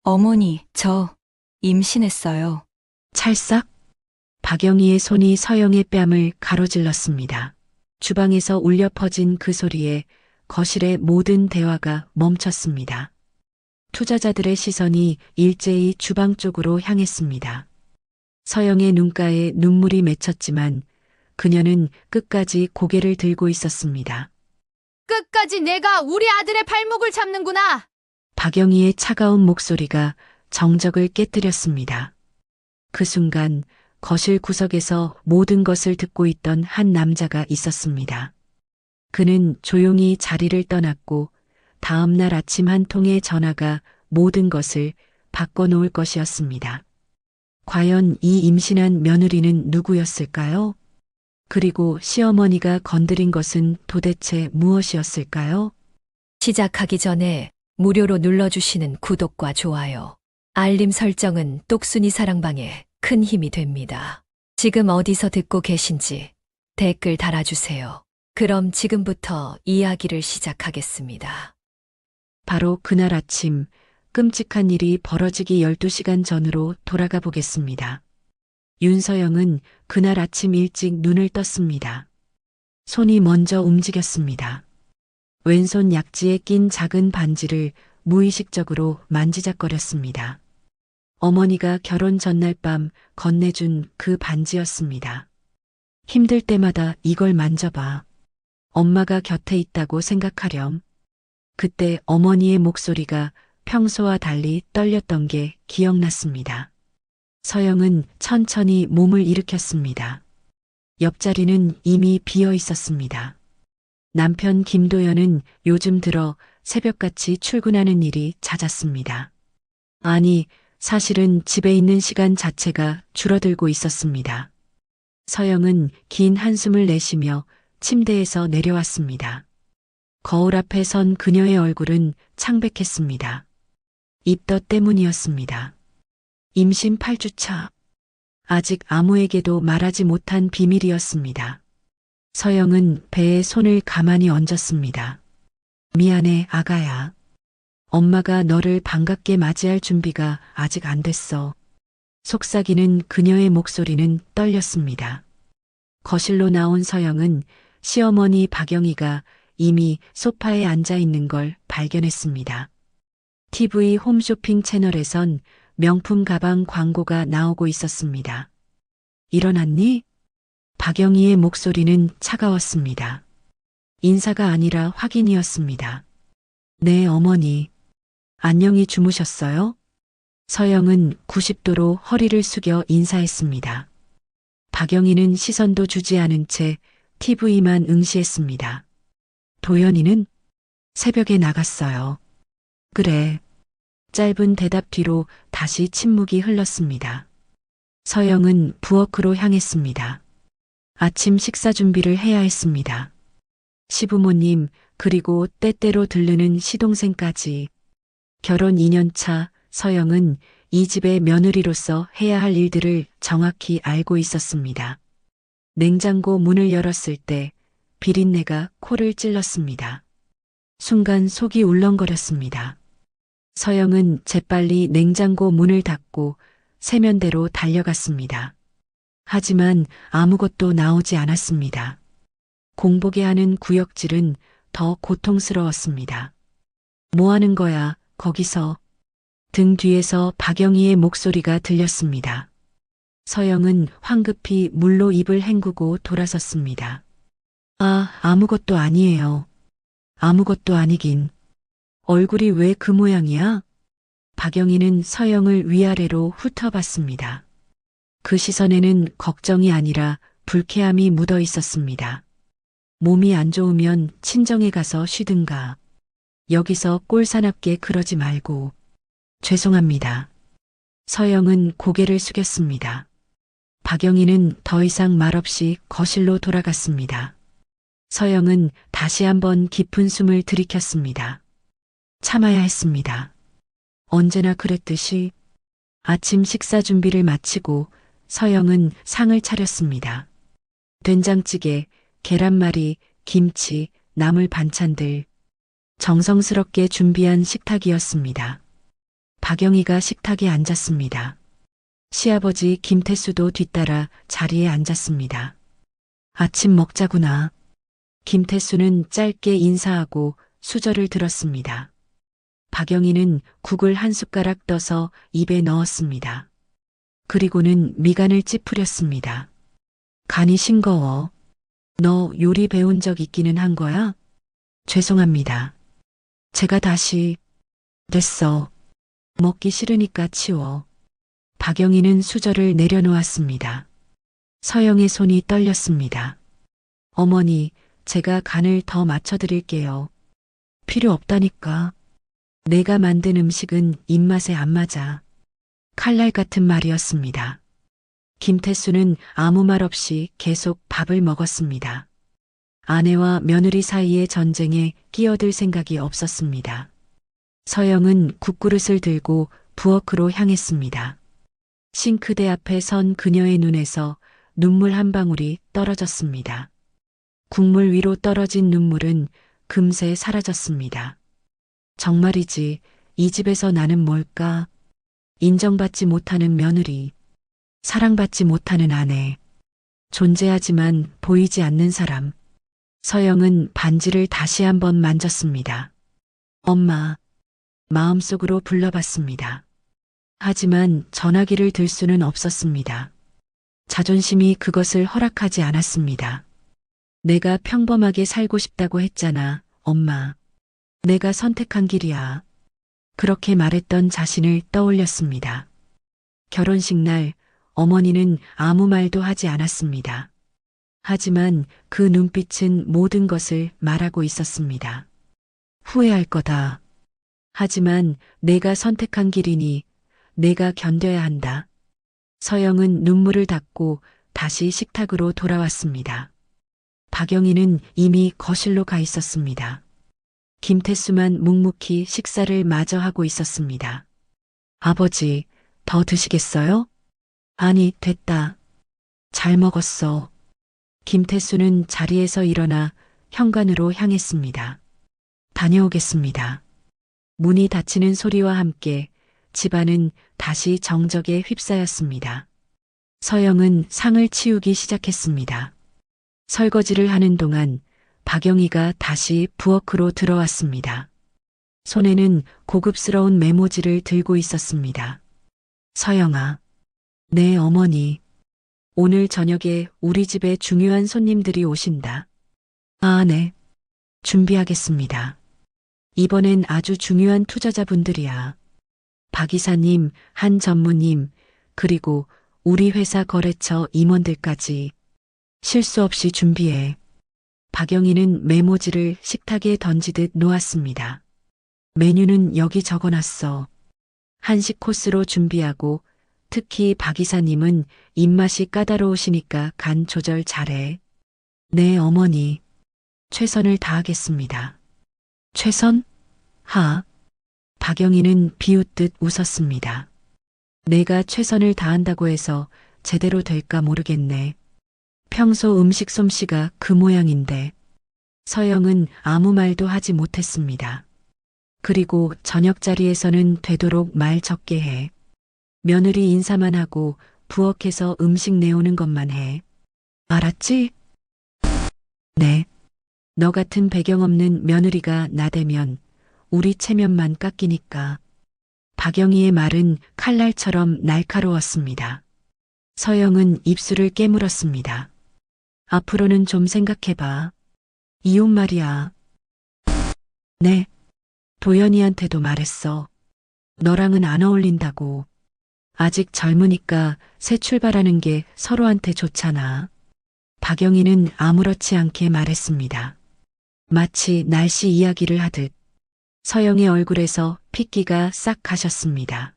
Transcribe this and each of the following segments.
어머니, 저 임신했어요. 찰싹? 박영희의 손이 서영의 뺨을 가로질렀습니다. 주방에서 울려 퍼진 그 소리에 거실의 모든 대화가 멈췄습니다. 투자자들의 시선이 일제히 주방 쪽으로 향했습니다. 서영의 눈가에 눈물이 맺혔지만 그녀는 끝까지 고개를 들고 있었습니다. 끝까지 내가 우리 아들의 발목을 잡는구나. 박영희의 차가운 목소리가 정적을 깨뜨렸습니다. 그 순간 거실 구석에서 모든 것을 듣고 있던 한 남자가 있었습니다. 그는 조용히 자리를 떠났고 다음 날 아침 한 통의 전화가 모든 것을 바꿔놓을 것이었습니다. 과연 이 임신한 며느리는 누구였을까요? 그리고 시어머니가 건드린 것은 도대체 무엇이었을까요? 시작하기 전에 무료로 눌러주시는 구독과 좋아요, 알림 설정은 똑순이 사랑방에 큰 힘이 됩니다. 지금 어디서 듣고 계신지 댓글 달아주세요. 그럼 지금부터 이야기를 시작하겠습니다. 바로 그날 아침 끔찍한 일이 벌어지기 12시간 전으로 돌아가 보겠습니다. 윤서영은 그날 아침 일찍 눈을 떴습니다. 손이 먼저 움직였습니다. 왼손 약지에 낀 작은 반지를 무의식적으로 만지작거렸습니다. 어머니가 결혼 전날 밤 건네준 그 반지였습니다. 힘들 때마다 이걸 만져봐. 엄마가 곁에 있다고 생각하렴. 그때 어머니의 목소리가 평소와 달리 떨렸던 게 기억났습니다. 서영은 천천히 몸을 일으켰습니다. 옆자리는 이미 비어 있었습니다. 남편 김도연은 요즘 들어 새벽같이 출근하는 일이 잦았습니다. 아니, 사실은 집에 있는 시간 자체가 줄어들고 있었습니다. 서영은 긴 한숨을 내쉬며 침대에서 내려왔습니다. 거울 앞에 선 그녀의 얼굴은 창백했습니다. 입덧 때문이었습니다. 임신 8주차. 아직 아무에게도 말하지 못한 비밀이었습니다. 서영은 배에 손을 가만히 얹었습니다. 미안해, 아가야. 엄마가 너를 반갑게 맞이할 준비가 아직 안 됐어. 속삭이는 그녀의 목소리는 떨렸습니다. 거실로 나온 서영은 시어머니 박영희가 이미 소파에 앉아 있는 걸 발견했습니다. TV 홈쇼핑 채널에선 명품 가방 광고가 나오고 있었습니다. 일어났니? 박영희의 목소리는 차가웠습니다. 인사가 아니라 확인이었습니다. 네, 어머니. 안녕히 주무셨어요? 서영은 90도로 허리를 숙여 인사했습니다. 박영희는 시선도 주지 않은 채 TV만 응시했습니다. 도연이는 새벽에 나갔어요. 그래. 짧은 대답 뒤로 다시 침묵이 흘렀습니다. 서영은 부엌으로 향했습니다. 아침 식사 준비를 해야 했습니다. 시부모님, 그리고 때때로 들르는 시동생까지. 결혼 2년차 서영은 이 집의 며느리로서 해야 할 일들을 정확히 알고 있었습니다. 냉장고 문을 열었을 때 비린내가 코를 찔렀습니다. 순간 속이 울렁거렸습니다. 서영은 재빨리 냉장고 문을 닫고 세면대로 달려갔습니다. 하지만 아무것도 나오지 않았습니다. 공복에 하는 구역질은 더 고통스러웠습니다. 뭐 하는 거야, 거기서. 등 뒤에서 박영희의 목소리가 들렸습니다. 서영은 황급히 물로 입을 헹구고 돌아섰습니다. 아무것도 아니에요. 아무것도 아니긴. 얼굴이 왜 그 모양이야? 박영희는 서영을 위아래로 훑어봤습니다. 그 시선에는 걱정이 아니라 불쾌함이 묻어 있었습니다. 몸이 안 좋으면 친정에 가서 쉬든가. 여기서 꼴사납게 그러지 말고. 죄송합니다. 서영은 고개를 숙였습니다. 박영희는 더 이상 말없이 거실로 돌아갔습니다. 서영은 다시 한번 깊은 숨을 들이켰습니다. 참아야 했습니다. 언제나 그랬듯이. 아침 식사 준비를 마치고 서영은 상을 차렸습니다. 된장찌개, 계란말이, 김치, 나물 반찬들. 정성스럽게 준비한 식탁이었습니다. 박영희가 식탁에 앉았습니다. 시아버지 김태수도 뒤따라 자리에 앉았습니다. 아침 먹자구나. 김태수는 짧게 인사하고 수저를 들었습니다. 박영희는 국을 한 숟가락 떠서 입에 넣었습니다. 그리고는 미간을 찌푸렸습니다. 간이 싱거워. 너 요리 배운 적 있기는 한 거야? 죄송합니다. 제가 다시. 됐어. 먹기 싫으니까 치워. 박영희는 수저를 내려놓았습니다. 서영의 손이 떨렸습니다. 어머니, 제가 간을 더 맞춰드릴게요. 필요 없다니까. 내가 만든 음식은 입맛에 안 맞아. 칼날 같은 말이었습니다. 김태수는 아무 말 없이 계속 밥을 먹었습니다. 아내와 며느리 사이의 전쟁에 끼어들 생각이 없었습니다. 서영은 국그릇을 들고 부엌으로 향했습니다. 싱크대 앞에 선 그녀의 눈에서 눈물 한 방울이 떨어졌습니다. 국물 위로 떨어진 눈물은 금세 사라졌습니다. 정말이지, 이 집에서 나는 뭘까? 인정받지 못하는 며느리, 사랑받지 못하는 아내, 존재하지만 보이지 않는 사람. 서영은 반지를 다시 한번 만졌습니다. 엄마, 마음속으로 불러봤습니다. 하지만 전화기를 들 수는 없었습니다. 자존심이 그것을 허락하지 않았습니다. 내가 평범하게 살고 싶다고 했잖아, 엄마. 내가 선택한 길이야. 그렇게 말했던 자신을 떠올렸습니다. 결혼식 날 어머니는 아무 말도 하지 않았습니다. 하지만 그 눈빛은 모든 것을 말하고 있었습니다. 후회할 거다. 하지만 내가 선택한 길이니 내가 견뎌야 한다. 서영은 눈물을 닦고 다시 식탁으로 돌아왔습니다. 박영희는 이미 거실로 가 있었습니다. 김태수만 묵묵히 식사를 마저 하고 있었습니다. 아버지, 더 드시겠어요? 아니, 됐다. 잘 먹었어. 김태수는 자리에서 일어나 현관으로 향했습니다. 다녀오겠습니다. 문이 닫히는 소리와 함께 집안은 다시 정적에 휩싸였습니다. 서영은 상을 치우기 시작했습니다. 설거지를 하는 동안 박영희가 다시 부엌으로 들어왔습니다. 손에는 고급스러운 메모지를 들고 있었습니다. 서영아, 네 어머니. 오늘 저녁에 우리 집에 중요한 손님들이 오신다. 아, 네. 준비하겠습니다. 이번엔 아주 중요한 투자자분들이야. 박 이사님, 한 전무님, 그리고 우리 회사 거래처 임원들까지. 실수 없이 준비해. 박영희는 메모지를 식탁에 던지듯 놓았습니다. 메뉴는 여기 적어놨어. 한식 코스로 준비하고 특히 박 이사님은 입맛이 까다로우시니까 간 조절 잘해. 네, 어머니. 최선을 다하겠습니다. 최선? 하. 박영희는 비웃듯 웃었습니다. 내가 최선을 다한다고 해서 제대로 될까 모르겠네. 평소 음식 솜씨가 그 모양인데. 서영은 아무 말도 하지 못했습니다. 그리고 저녁 자리에서는 되도록 말 적게 해. 며느리 인사만 하고 부엌에서 음식 내오는 것만 해. 알았지? 네. 너 같은 배경 없는 며느리가 나대면 우리 체면만 깎이니까. 박영희의 말은 칼날처럼 날카로웠습니다. 서영은 입술을 깨물었습니다. 앞으로는 좀 생각해봐. 이혼 말이야. 네. 도연이한테도 말했어. 너랑은 안 어울린다고. 아직 젊으니까 새 출발하는 게 서로한테 좋잖아. 박영희는 아무렇지 않게 말했습니다. 마치 날씨 이야기를 하듯. 서영의 얼굴에서 핏기가 싹 가셨습니다.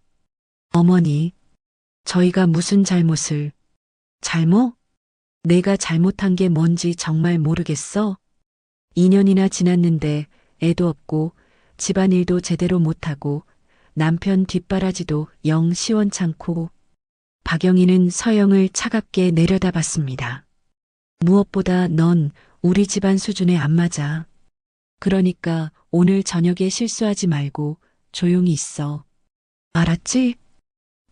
어머니, 저희가 무슨 잘못을. 잘못? 내가 잘못한 게 뭔지 정말 모르겠어? 2년이나 지났는데 애도 없고 집안일도 제대로 못하고 남편 뒷바라지도 영 시원찮고. 박영희는 서영을 차갑게 내려다봤습니다. 무엇보다 넌 우리 집안 수준에 안 맞아. 그러니까 오늘 저녁에 실수하지 말고 조용히 있어. 알았지?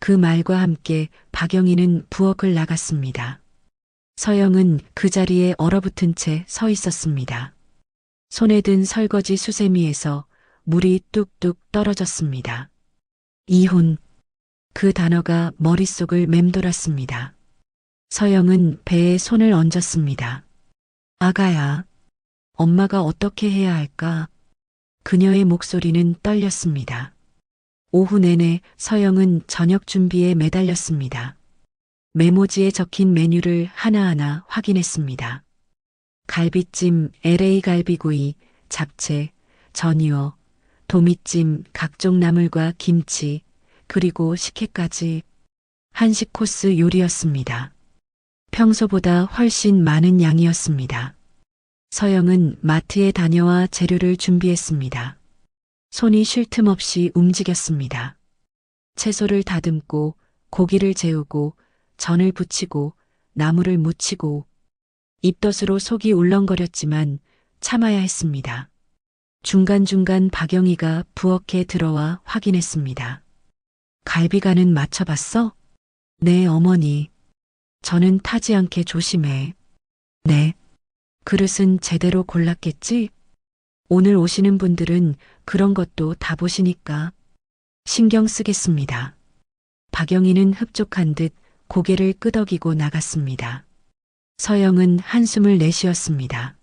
그 말과 함께 박영희는 부엌을 나갔습니다. 서영은 그 자리에 얼어붙은 채 서 있었습니다. 손에 든 설거지 수세미에서 물이 뚝뚝 떨어졌습니다. 이혼. 그 단어가 머릿속을 맴돌았습니다. 서영은 배에 손을 얹었습니다. 아가야, 엄마가 어떻게 해야 할까? 그녀의 목소리는 떨렸습니다. 오후 내내 서영은 저녁 준비에 매달렸습니다. 메모지에 적힌 메뉴를 하나하나 확인했습니다. 갈비찜, LA 갈비구이, 잡채, 전이어, 도미찜, 각종 나물과 김치, 그리고 식혜까지 한식 코스 요리였습니다. 평소보다 훨씬 많은 양이었습니다. 서영은 마트에 다녀와 재료를 준비했습니다. 손이 쉴 틈 없이 움직였습니다. 채소를 다듬고 고기를 재우고 전을 부치고 나물을 무치고 입덧으로 속이 울렁거렸지만 참아야 했습니다. 중간중간 박영희가 부엌에 들어와 확인했습니다. 갈비간은 맞춰봤어? 네, 어머니. 저는 타지 않게 조심해. 네. 그릇은 제대로 골랐겠지? 오늘 오시는 분들은 그런 것도 다 보시니까 신경 쓰겠습니다. 박영희는 흡족한 듯 고개를 끄덕이고 나갔습니다. 서영은 한숨을 내쉬었습니다.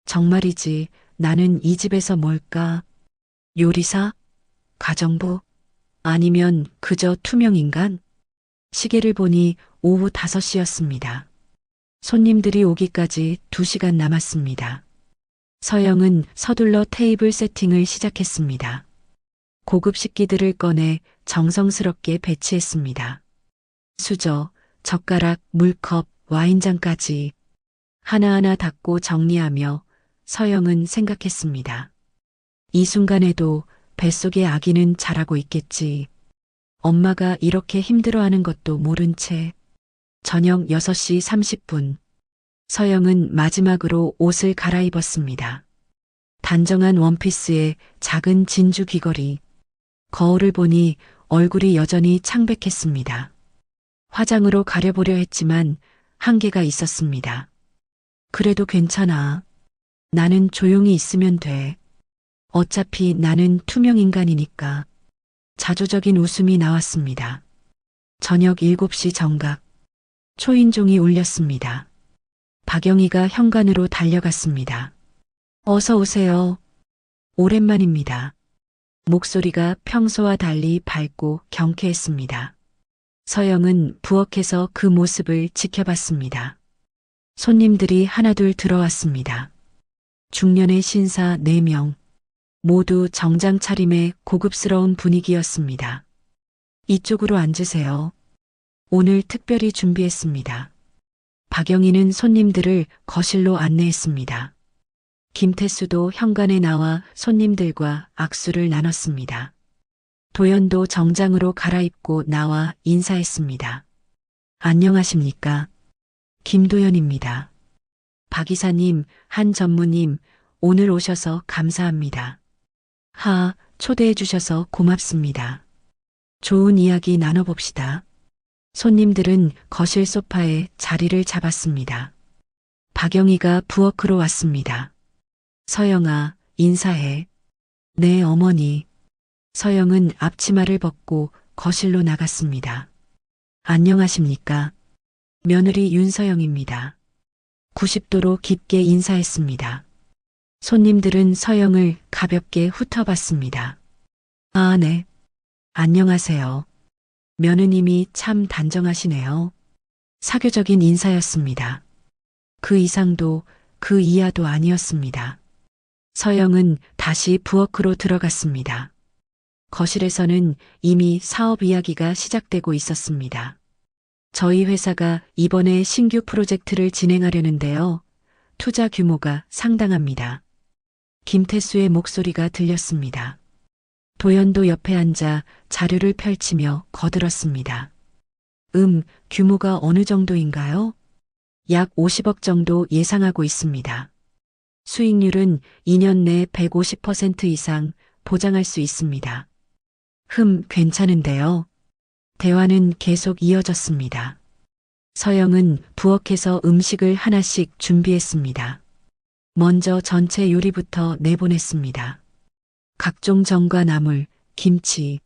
정말이지, 나는 이 집에서 뭘까? 요리사? 가정부? 아니면 그저 투명인간? 시계를 보니 오후 5시였습니다. 손님들이 오기까지 2시간 남았습니다. 서영은 서둘러 테이블 세팅을 시작했습니다. 고급 식기들을 꺼내 정성스럽게 배치했습니다. 수저, 젓가락, 물컵, 와인잔까지 하나하나 닦고 정리하며 서영은 생각했습니다. 이 순간에도 뱃속의 아기는 자라고 있겠지. 엄마가 이렇게 힘들어하는 것도 모른 채. 저녁 6시 30분. 서영은 마지막으로 옷을 갈아입었습니다. 단정한 원피스에 작은 진주 귀걸이. 거울을 보니 얼굴이 여전히 창백했습니다. 화장으로 가려보려 했지만 한계가 있었습니다. 그래도 괜찮아. 나는 조용히 있으면 돼. 어차피 나는 투명인간이니까. 자조적인 웃음이 나왔습니다. 저녁 7시 정각. 초인종이 울렸습니다. 박영희가 현관으로 달려갔습니다. 어서 오세요. 오랜만입니다. 목소리가 평소와 달리 밝고 경쾌했습니다. 서영은 부엌에서 그 모습을 지켜봤습니다. 손님들이 하나둘 들어왔습니다. 중년의 신사 4명. 모두 정장 차림의 고급스러운 분위기였습니다. 이쪽으로 앉으세요. 오늘 특별히 준비했습니다. 박영희는 손님들을 거실로 안내했습니다. 김태수도 현관에 나와 손님들과 악수를 나눴습니다. 도연도 정장으로 갈아입고 나와 인사했습니다. 안녕하십니까? 김도연입니다. 박 이사님, 한 전무님, 오늘 오셔서 감사합니다. 초대해 주셔서 고맙습니다. 좋은 이야기 나눠봅시다. 손님들은 거실 소파에 자리를 잡았습니다. 박영희가 부엌으로 왔습니다. 서영아, 인사해. 네, 어머니. 서영은 앞치마를 벗고 거실로 나갔습니다. 안녕하십니까? 며느리 윤서영입니다. 90도로 깊게 인사했습니다. 손님들은 서영을 가볍게 훑어봤습니다. 아, 네. 안녕하세요. 며느님이 참 단정하시네요. 사교적인 인사였습니다. 그 이상도 그 이하도 아니었습니다. 서영은 다시 부엌으로 들어갔습니다. 거실에서는 이미 사업 이야기가 시작되고 있었습니다. 저희 회사가 이번에 신규 프로젝트를 진행하려는데요. 투자 규모가 상당합니다. 김태수의 목소리가 들렸습니다. 도연도 옆에 앉아 자료를 펼치며 거들었습니다. 규모가 어느 정도인가요? 약 50억 정도 예상하고 있습니다. 수익률은 2년 내 150% 이상 보장할 수 있습니다. 괜찮은데요. 대화는 계속 이어졌습니다. 서영은 부엌에서 음식을 하나씩 준비했습니다. 먼저 전체 요리부터 내보냈습니다. 각종 전과 나물, 김치.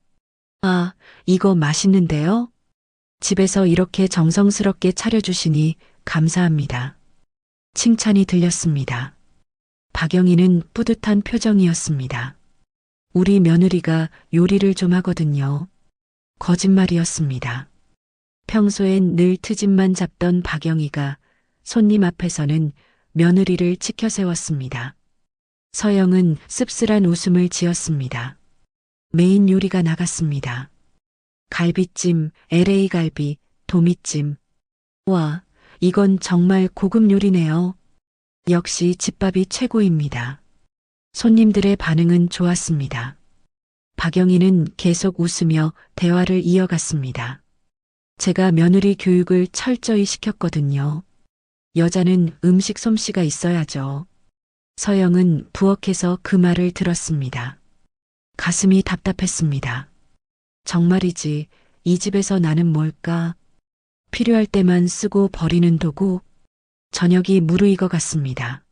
아, 이거 맛있는데요? 집에서 이렇게 정성스럽게 차려주시니 감사합니다. 칭찬이 들렸습니다. 박영희는 뿌듯한 표정이었습니다. 우리 며느리가 요리를 좀 하거든요. 거짓말이었습니다. 평소엔 늘 트집만 잡던 박영희가 손님 앞에서는 며느리를 치켜 세웠습니다. 서영은 씁쓸한 웃음을 지었습니다. 메인 요리가 나갔습니다. 갈비찜, LA 갈비, 도미찜. 와, 이건 정말 고급 요리네요. 역시 집밥이 최고입니다. 손님들의 반응은 좋았습니다. 박영희는 계속 웃으며 대화를 이어갔습니다. 제가 며느리 교육을 철저히 시켰거든요. 여자는 음식 솜씨가 있어야죠. 서영은 부엌에서 그 말을 들었습니다. 가슴이 답답했습니다. 정말이지, 이 집에서 나는 뭘까? 필요할 때만 쓰고 버리는 도구? 저녁이 무르익어 갔습니다.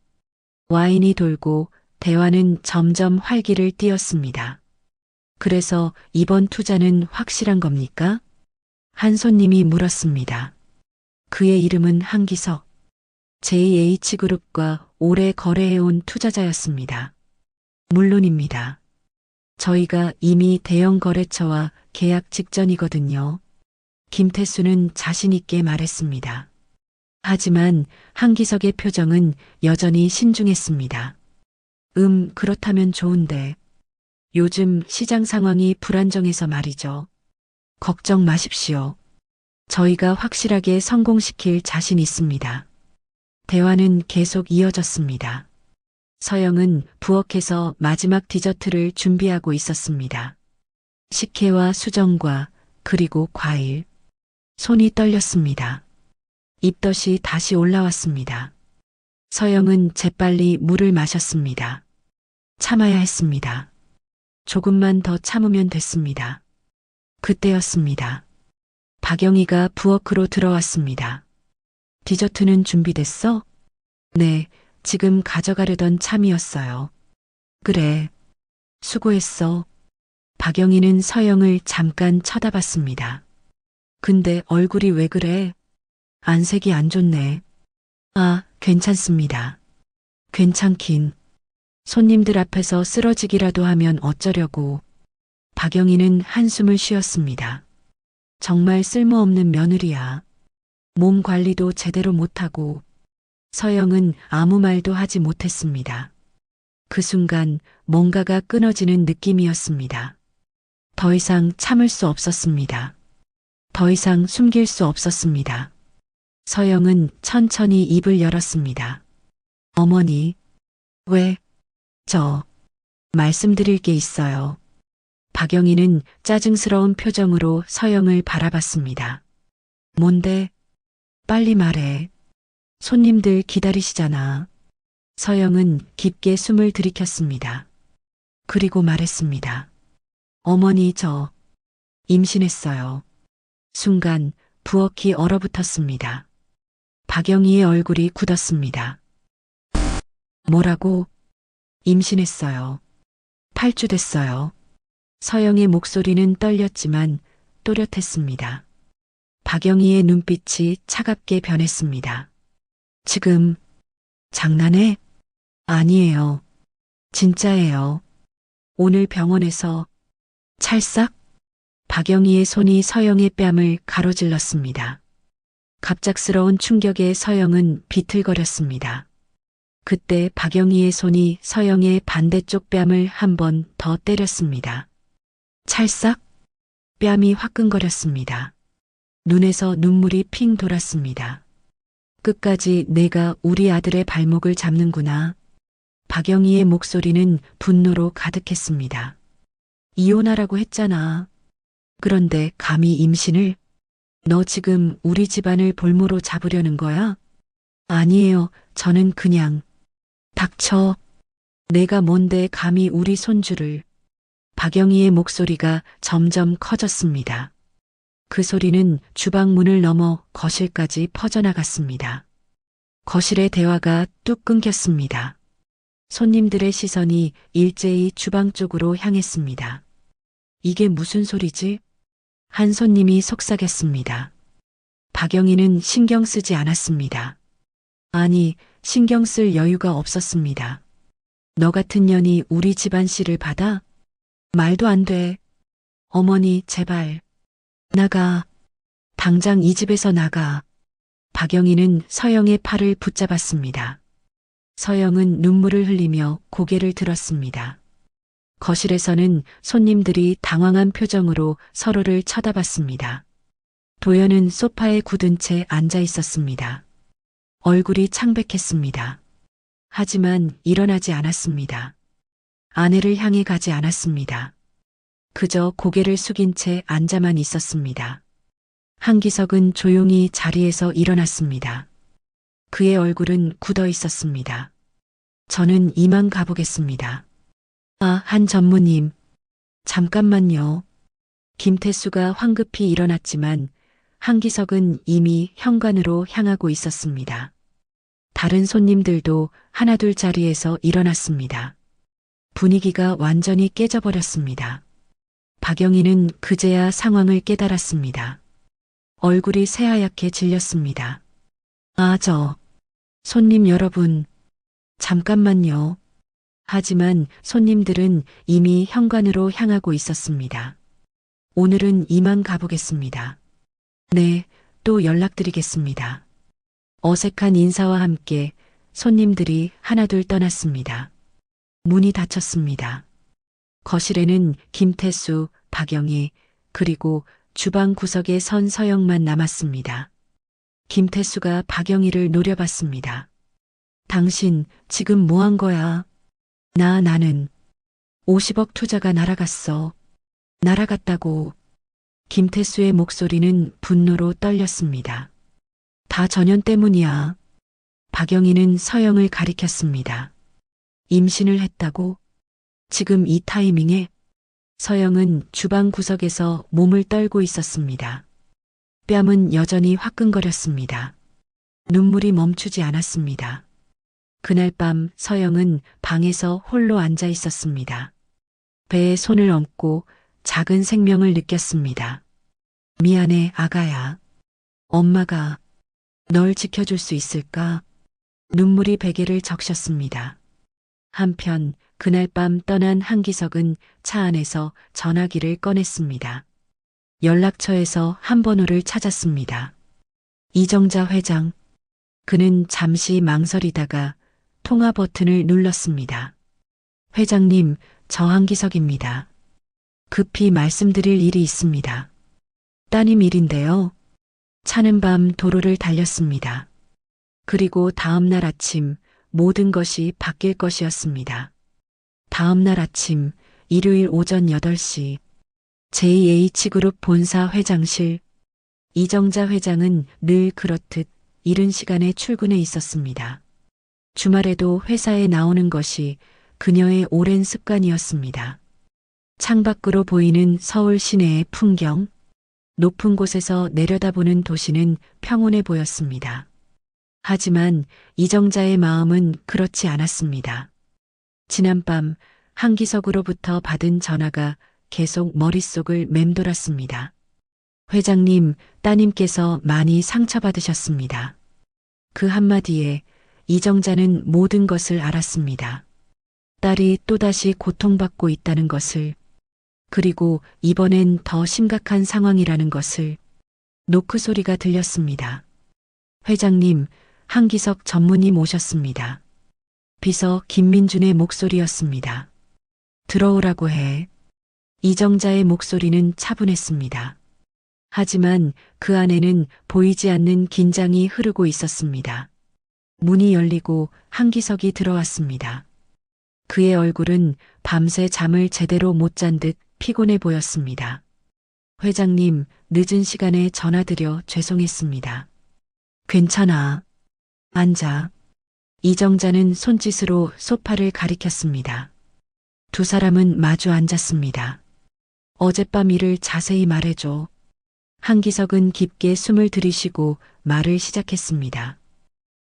와인이 돌고 대화는 점점 활기를 띠었습니다. 그래서 이번 투자는 확실한 겁니까? 한 손님이 물었습니다. 그의 이름은 한기석. JH그룹과 오래 거래해온 투자자였습니다. 물론입니다. 저희가 이미 대형 거래처와 계약 직전이거든요. 김태수는 자신있게 말했습니다. 하지만 한기석의 표정은 여전히 신중했습니다. 그렇다면 좋은데. 요즘 시장 상황이 불안정해서 말이죠. 걱정 마십시오. 저희가 확실하게 성공시킬 자신 있습니다. 대화는 계속 이어졌습니다. 서영은 부엌에서 마지막 디저트를 준비하고 있었습니다. 식혜와 수정과 그리고 과일. 손이 떨렸습니다. 입덧이 다시 올라왔습니다. 서영은 재빨리 물을 마셨습니다. 참아야 했습니다. 조금만 더 참으면 됐습니다. 그때였습니다. 박영희가 부엌으로 들어왔습니다. 디저트는 준비됐어? 네, 지금 가져가려던 참이었어요. 그래, 수고했어. 박영희는 서영을 잠깐 쳐다봤습니다. 근데 얼굴이 왜 그래? 안색이 안 좋네. 아, 괜찮습니다. 괜찮긴. 손님들 앞에서 쓰러지기라도 하면 어쩌려고. 박영희는 한숨을 쉬었습니다. 정말 쓸모없는 며느리야. 몸 관리도 제대로 못하고. 서영은 아무 말도 하지 못했습니다. 그 순간 뭔가가 끊어지는 느낌이었습니다. 더 이상 참을 수 없었습니다. 더 이상 숨길 수 없었습니다. 서영은 천천히 입을 열었습니다. 어머니, 왜? 말씀드릴 게 있어요. 박영희는 짜증스러운 표정으로 서영을 바라봤습니다. 뭔데? 빨리 말해. 손님들 기다리시잖아. 서영은 깊게 숨을 들이켰습니다. 그리고 말했습니다. 어머니, 임신했어요. 순간 부엌이 얼어붙었습니다. 박영희의 얼굴이 굳었습니다. 뭐라고? 임신했어요. 8주 됐어요. 서영의 목소리는 떨렸지만 또렷했습니다. 박영희의 눈빛이 차갑게 변했습니다. 지금 장난해? 아니에요. 진짜예요. 오늘 병원에서 찰싹? 박영희의 손이 서영의 뺨을 가로질렀습니다. 갑작스러운 충격에 서영은 비틀거렸습니다. 그때 박영희의 손이 서영의 반대쪽 뺨을 한 번 더 때렸습니다. 찰싹? 뺨이 화끈거렸습니다. 눈에서 눈물이 핑 돌았습니다. 끝까지 내가 우리 아들의 발목을 잡는구나. 박영희의 목소리는 분노로 가득했습니다. 이혼하라고 했잖아. 그런데 감히 임신을? 너 지금 우리 집안을 볼모로 잡으려는 거야? 아니에요. 저는 그냥. 닥쳐. 내가 뭔데 감히 우리 손주를. 박영희의 목소리가 점점 커졌습니다. 그 소리는 주방 문을 넘어 거실까지 퍼져나갔습니다. 거실의 대화가 뚝 끊겼습니다. 손님들의 시선이 일제히 주방 쪽으로 향했습니다. 이게 무슨 소리지? 한 손님이 속삭였습니다. 박영희는 신경 쓰지 않았습니다. 아니, 신경 쓸 여유가 없었습니다. 너 같은 년이 우리 집안 씨를 받아? 말도 안 돼. 어머니, 제발. 나가. 당장 이 집에서 나가. 박영희는 서영의 팔을 붙잡았습니다. 서영은 눈물을 흘리며 고개를 들었습니다. 거실에서는 손님들이 당황한 표정으로 서로를 쳐다봤습니다. 도연은 소파에 굳은 채 앉아 있었습니다. 얼굴이 창백했습니다. 하지만 일어나지 않았습니다. 아내를 향해 가지 않았습니다. 그저 고개를 숙인 채 앉아만 있었습니다. 한기석은 조용히 자리에서 일어났습니다. 그의 얼굴은 굳어 있었습니다. 저는 이만 가보겠습니다. 아, 한 전무님. 잠깐만요. 김태수가 황급히 일어났지만 한기석은 이미 현관으로 향하고 있었습니다. 다른 손님들도 하나둘 자리에서 일어났습니다. 분위기가 완전히 깨져버렸습니다. 박영희는 그제야 상황을 깨달았습니다. 얼굴이 새하얗게 질렸습니다. 아, 손님 여러분, 잠깐만요. 하지만 손님들은 이미 현관으로 향하고 있었습니다. 오늘은 이만 가보겠습니다. 네, 또 연락드리겠습니다. 어색한 인사와 함께 손님들이 하나둘 떠났습니다. 문이 닫혔습니다. 거실에는 김태수, 박영희, 그리고 주방 구석에 선 서영만 남았습니다. 김태수가 박영희를 노려봤습니다. 당신 지금 뭐 한 거야? 나는 50억 투자가 날아갔어. 날아갔다고. 김태수의 목소리는 분노로 떨렸습니다. 다 전현 때문이야. 박영희는 서영을 가리켰습니다. 임신을 했다고? 지금 이 타이밍에? 서영은 주방 구석에서 몸을 떨고 있었습니다. 뺨은 여전히 화끈거렸습니다. 눈물이 멈추지 않았습니다. 그날 밤 서영은 방에서 홀로 앉아 있었습니다. 배에 손을 얹고 작은 생명을 느꼈습니다. 미안해, 아가야. 엄마가 널 지켜줄 수 있을까? 눈물이 베개를 적셨습니다. 한편 그날 밤 떠난 한기석은 차 안에서 전화기를 꺼냈습니다. 연락처에서 한 번호를 찾았습니다. 이정자 회장. 그는 잠시 망설이다가 통화 버튼을 눌렀습니다. 회장님, 저 한기석입니다. 급히 말씀드릴 일이 있습니다. 따님 일인데요. 차는 밤 도로를 달렸습니다. 그리고 다음 날 아침 모든 것이 바뀔 것이었습니다. 다음 날 아침 일요일 오전 8시 JH그룹 본사 회장실. 이정자 회장은 늘 그렇듯 이른 시간에 출근해 있었습니다. 주말에도 회사에 나오는 것이 그녀의 오랜 습관이었습니다. 창밖으로 보이는 서울 시내의 풍경, 높은 곳에서 내려다보는 도시는 평온해 보였습니다. 하지만 이정자의 마음은 그렇지 않았습니다. 지난밤 한기석으로부터 받은 전화가 계속 머릿속을 맴돌았습니다. 회장님, 따님께서 많이 상처받으셨습니다. 그 한마디에 이정자는 모든 것을 알았습니다. 딸이 또다시 고통받고 있다는 것을, 그리고 이번엔 더 심각한 상황이라는 것을. 노크 소리가 들렸습니다. 회장님, 한기석 전무님 오셨습니다. 비서 김민준의 목소리였습니다. 들어오라고 해. 이정자의 목소리는 차분했습니다. 하지만 그 안에는 보이지 않는 긴장이 흐르고 있었습니다. 문이 열리고 한기석이 들어왔습니다. 그의 얼굴은 밤새 잠을 제대로 못 잔 듯 피곤해 보였습니다. 회장님, 늦은 시간에 전화드려 죄송했습니다. 괜찮아. 앉아. 이정자는 손짓으로 소파를 가리켰습니다. 두 사람은 마주 앉았습니다. 어젯밤 일을 자세히 말해줘. 한기석은 깊게 숨을 들이쉬고 말을 시작했습니다.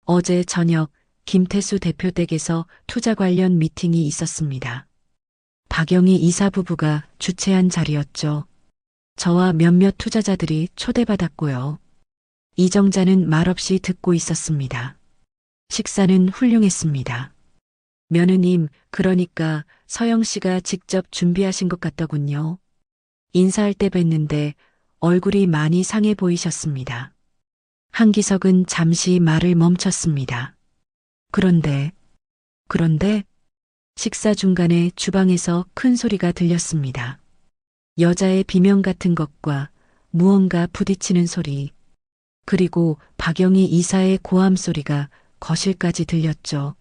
어제 저녁 김태수 대표 댁에서 투자 관련 미팅이 있었습니다. 박영희 이사 부부가 주최한 자리였죠. 저와 몇몇 투자자들이 초대받았고요. 이정자는 말없이 듣고 있었습니다. 식사는 훌륭했습니다. 며느님, 그러니까 서영 씨가 직접 준비하신 것 같더군요. 인사할 때 뵀는데 얼굴이 많이 상해 보이셨습니다. 한기석은 잠시 말을 멈췄습니다. 그런데 식사 중간에 주방에서 큰 소리가 들렸습니다. 여자의 비명 같은 것과 무언가 부딪히는 소리, 그리고 박영희 이사의 고함 소리가 거실까지 들렸죠.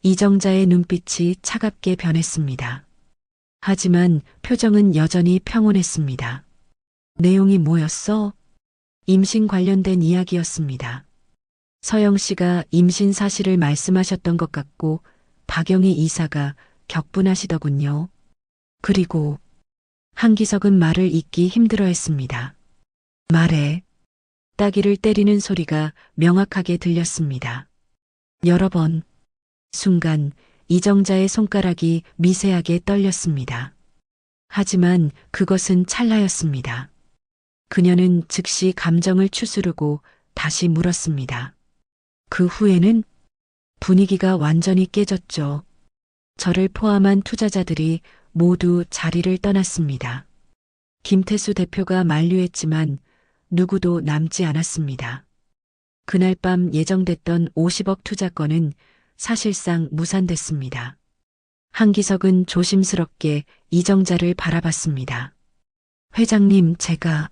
이정자의 눈빛이 차갑게 변했습니다. 하지만 표정은 여전히 평온했습니다. 내용이 뭐였어? 임신 관련된 이야기였습니다. 서영 씨가 임신 사실을 말씀하셨던 것 같고 박영희 이사가 격분하시더군요. 그리고 한기석은 말을 잇기 힘들어했습니다. 말해. 따귀를 때리는 소리가 명확하게 들렸습니다. 여러 번. 순간 이정자의 손가락이 미세하게 떨렸습니다. 하지만 그것은 찰나였습니다. 그녀는 즉시 감정을 추스르고 다시 물었습니다. 그 후에는 분위기가 완전히 깨졌죠. 저를 포함한 투자자들이 모두 자리를 떠났습니다. 김태수 대표가 만류했지만 누구도 남지 않았습니다. 그날 밤 예정됐던 50억 투자건은 사실상 무산됐습니다. 한기석은 조심스럽게 이정자를 바라봤습니다. 회장님, 제가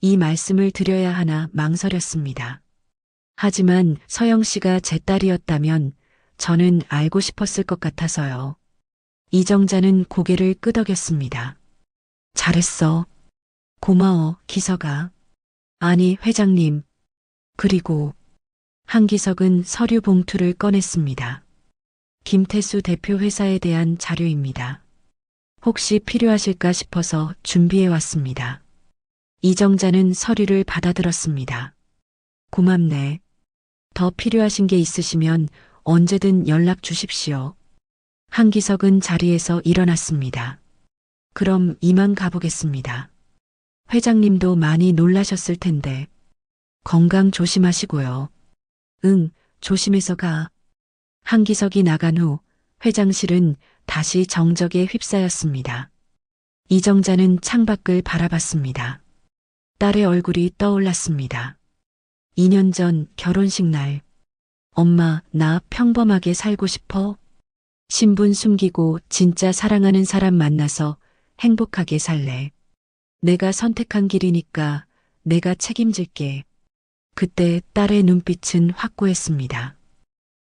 이 말씀을 드려야 하나 망설였습니다. 하지만 서영 씨가 제 딸이었다면 저는 알고 싶었을 것 같아서요. 이정자는 고개를 끄덕였습니다. 잘했어. 고마워, 기석아. 아니, 회장님. 그리고 한기석은 서류 봉투를 꺼냈습니다. 김태수 대표 회사에 대한 자료입니다. 혹시 필요하실까 싶어서 준비해 왔습니다. 이정자는 서류를 받아들었습니다. 고맙네. 더 필요하신 게 있으시면 언제든 연락 주십시오. 한기석은 자리에서 일어났습니다. 그럼 이만 가보겠습니다. 회장님도 많이 놀라셨을 텐데. 건강 조심하시고요. 응, 조심해서 가. 한기석이 나간 후 회장실은 다시 정적에 휩싸였습니다. 이정자는 창밖을 바라봤습니다. 딸의 얼굴이 떠올랐습니다. 2년 전 결혼식 날. 엄마, 나 평범하게 살고 싶어. 신분 숨기고 진짜 사랑하는 사람 만나서 행복하게 살래. 내가 선택한 길이니까 내가 책임질게. 그때 딸의 눈빛은 확고했습니다.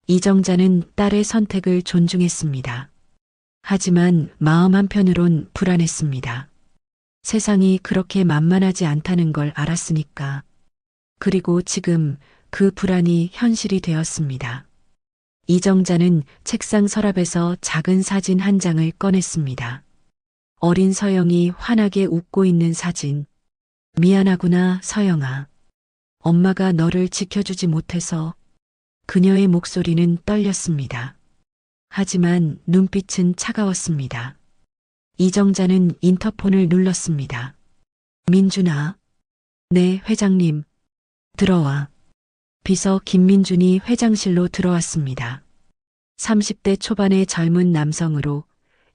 이정자는 딸의 선택을 존중했습니다. 하지만 마음 한편으론 불안했습니다. 세상이 그렇게 만만하지 않다는 걸 알았으니까. 그리고 지금 그 불안이 현실이 되었습니다. 이정자는 책상 서랍에서 작은 사진 한 장을 꺼냈습니다. 어린 서영이 환하게 웃고 있는 사진. 미안하구나, 서영아. 엄마가 너를 지켜주지 못해서. 그녀의 목소리는 떨렸습니다. 하지만 눈빛은 차가웠습니다. 이정자는 인터폰을 눌렀습니다. 민준아. 네, 회장님. 들어와. 비서 김민준이 회장실로 들어왔습니다. 30대 초반의 젊은 남성으로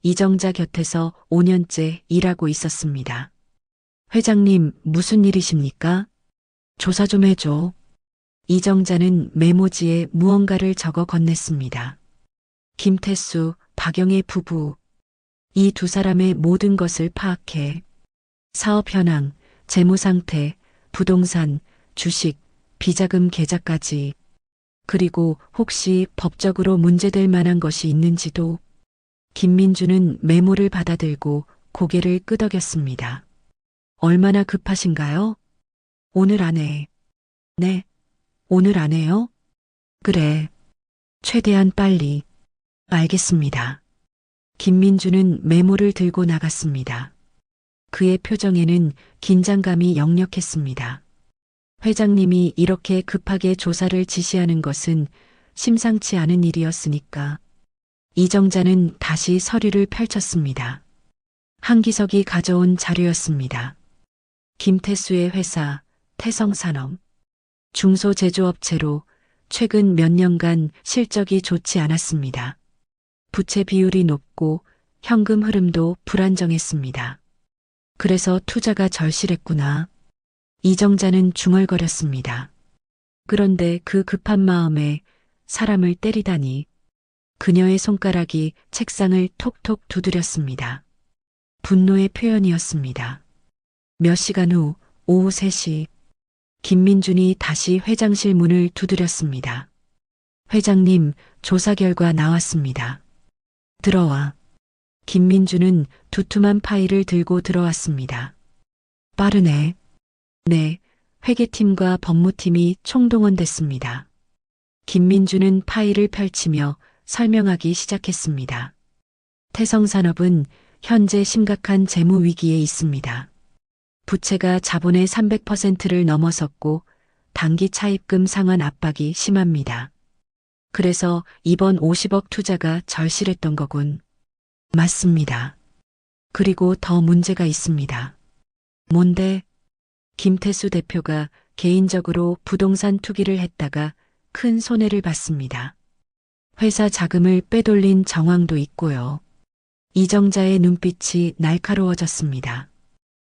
이정자 곁에서 5년째 일하고 있었습니다. 회장님, 무슨 일이십니까? 조사 좀 해줘. 이정자는 메모지에 무언가를 적어 건넸습니다. 김태수, 박영애 부부. 이 두 사람의 모든 것을 파악해. 사업 현황, 재무 상태, 부동산, 주식, 비자금 계좌까지. 그리고 혹시 법적으로 문제될 만한 것이 있는지도. 김민주는 메모를 받아들고 고개를 끄덕였습니다. 얼마나 급하신가요? 오늘 안에. 네, 오늘 안에요? 그래. 최대한 빨리. 알겠습니다. 김민주는 메모를 들고 나갔습니다. 그의 표정에는 긴장감이 역력했습니다. 회장님이 이렇게 급하게 조사를 지시하는 것은 심상치 않은 일이었으니까. 이정자는 다시 서류를 펼쳤습니다. 한기석이 가져온 자료였습니다. 김태수의 회사 태성산업 중소제조업체로 최근 몇 년간 실적이 좋지 않았습니다. 부채 비율이 높고 현금 흐름도 불안정했습니다. 그래서 투자가 절실했구나. 이정자는 중얼거렸습니다. 그런데 그 급한 마음에 사람을 때리다니. 그녀의 손가락이 책상을 톡톡 두드렸습니다. 분노의 표현이었습니다. 몇 시간 후 오후 3시 김민준이 다시 회장실 문을 두드렸습니다. 회장님, 조사 결과 나왔습니다. 들어와. 김민준은 두툼한 파일을 들고 들어왔습니다. 빠르네. 네, 회계팀과 법무팀이 총동원됐습니다. 김민준은 파일을 펼치며 설명하기 시작했습니다. 태성산업은 현재 심각한 재무 위기에 있습니다. 부채가 자본의 300%를 넘어섰고 단기 차입금 상환 압박이 심합니다. 그래서 이번 50억 투자가 절실했던 거군. 맞습니다. 그리고 더 문제가 있습니다. 뭔데? 김태수 대표가 개인적으로 부동산 투기를 했다가 큰 손해를 봤습니다. 회사 자금을 빼돌린 정황도 있고요. 이정자의 눈빛이 날카로워졌습니다.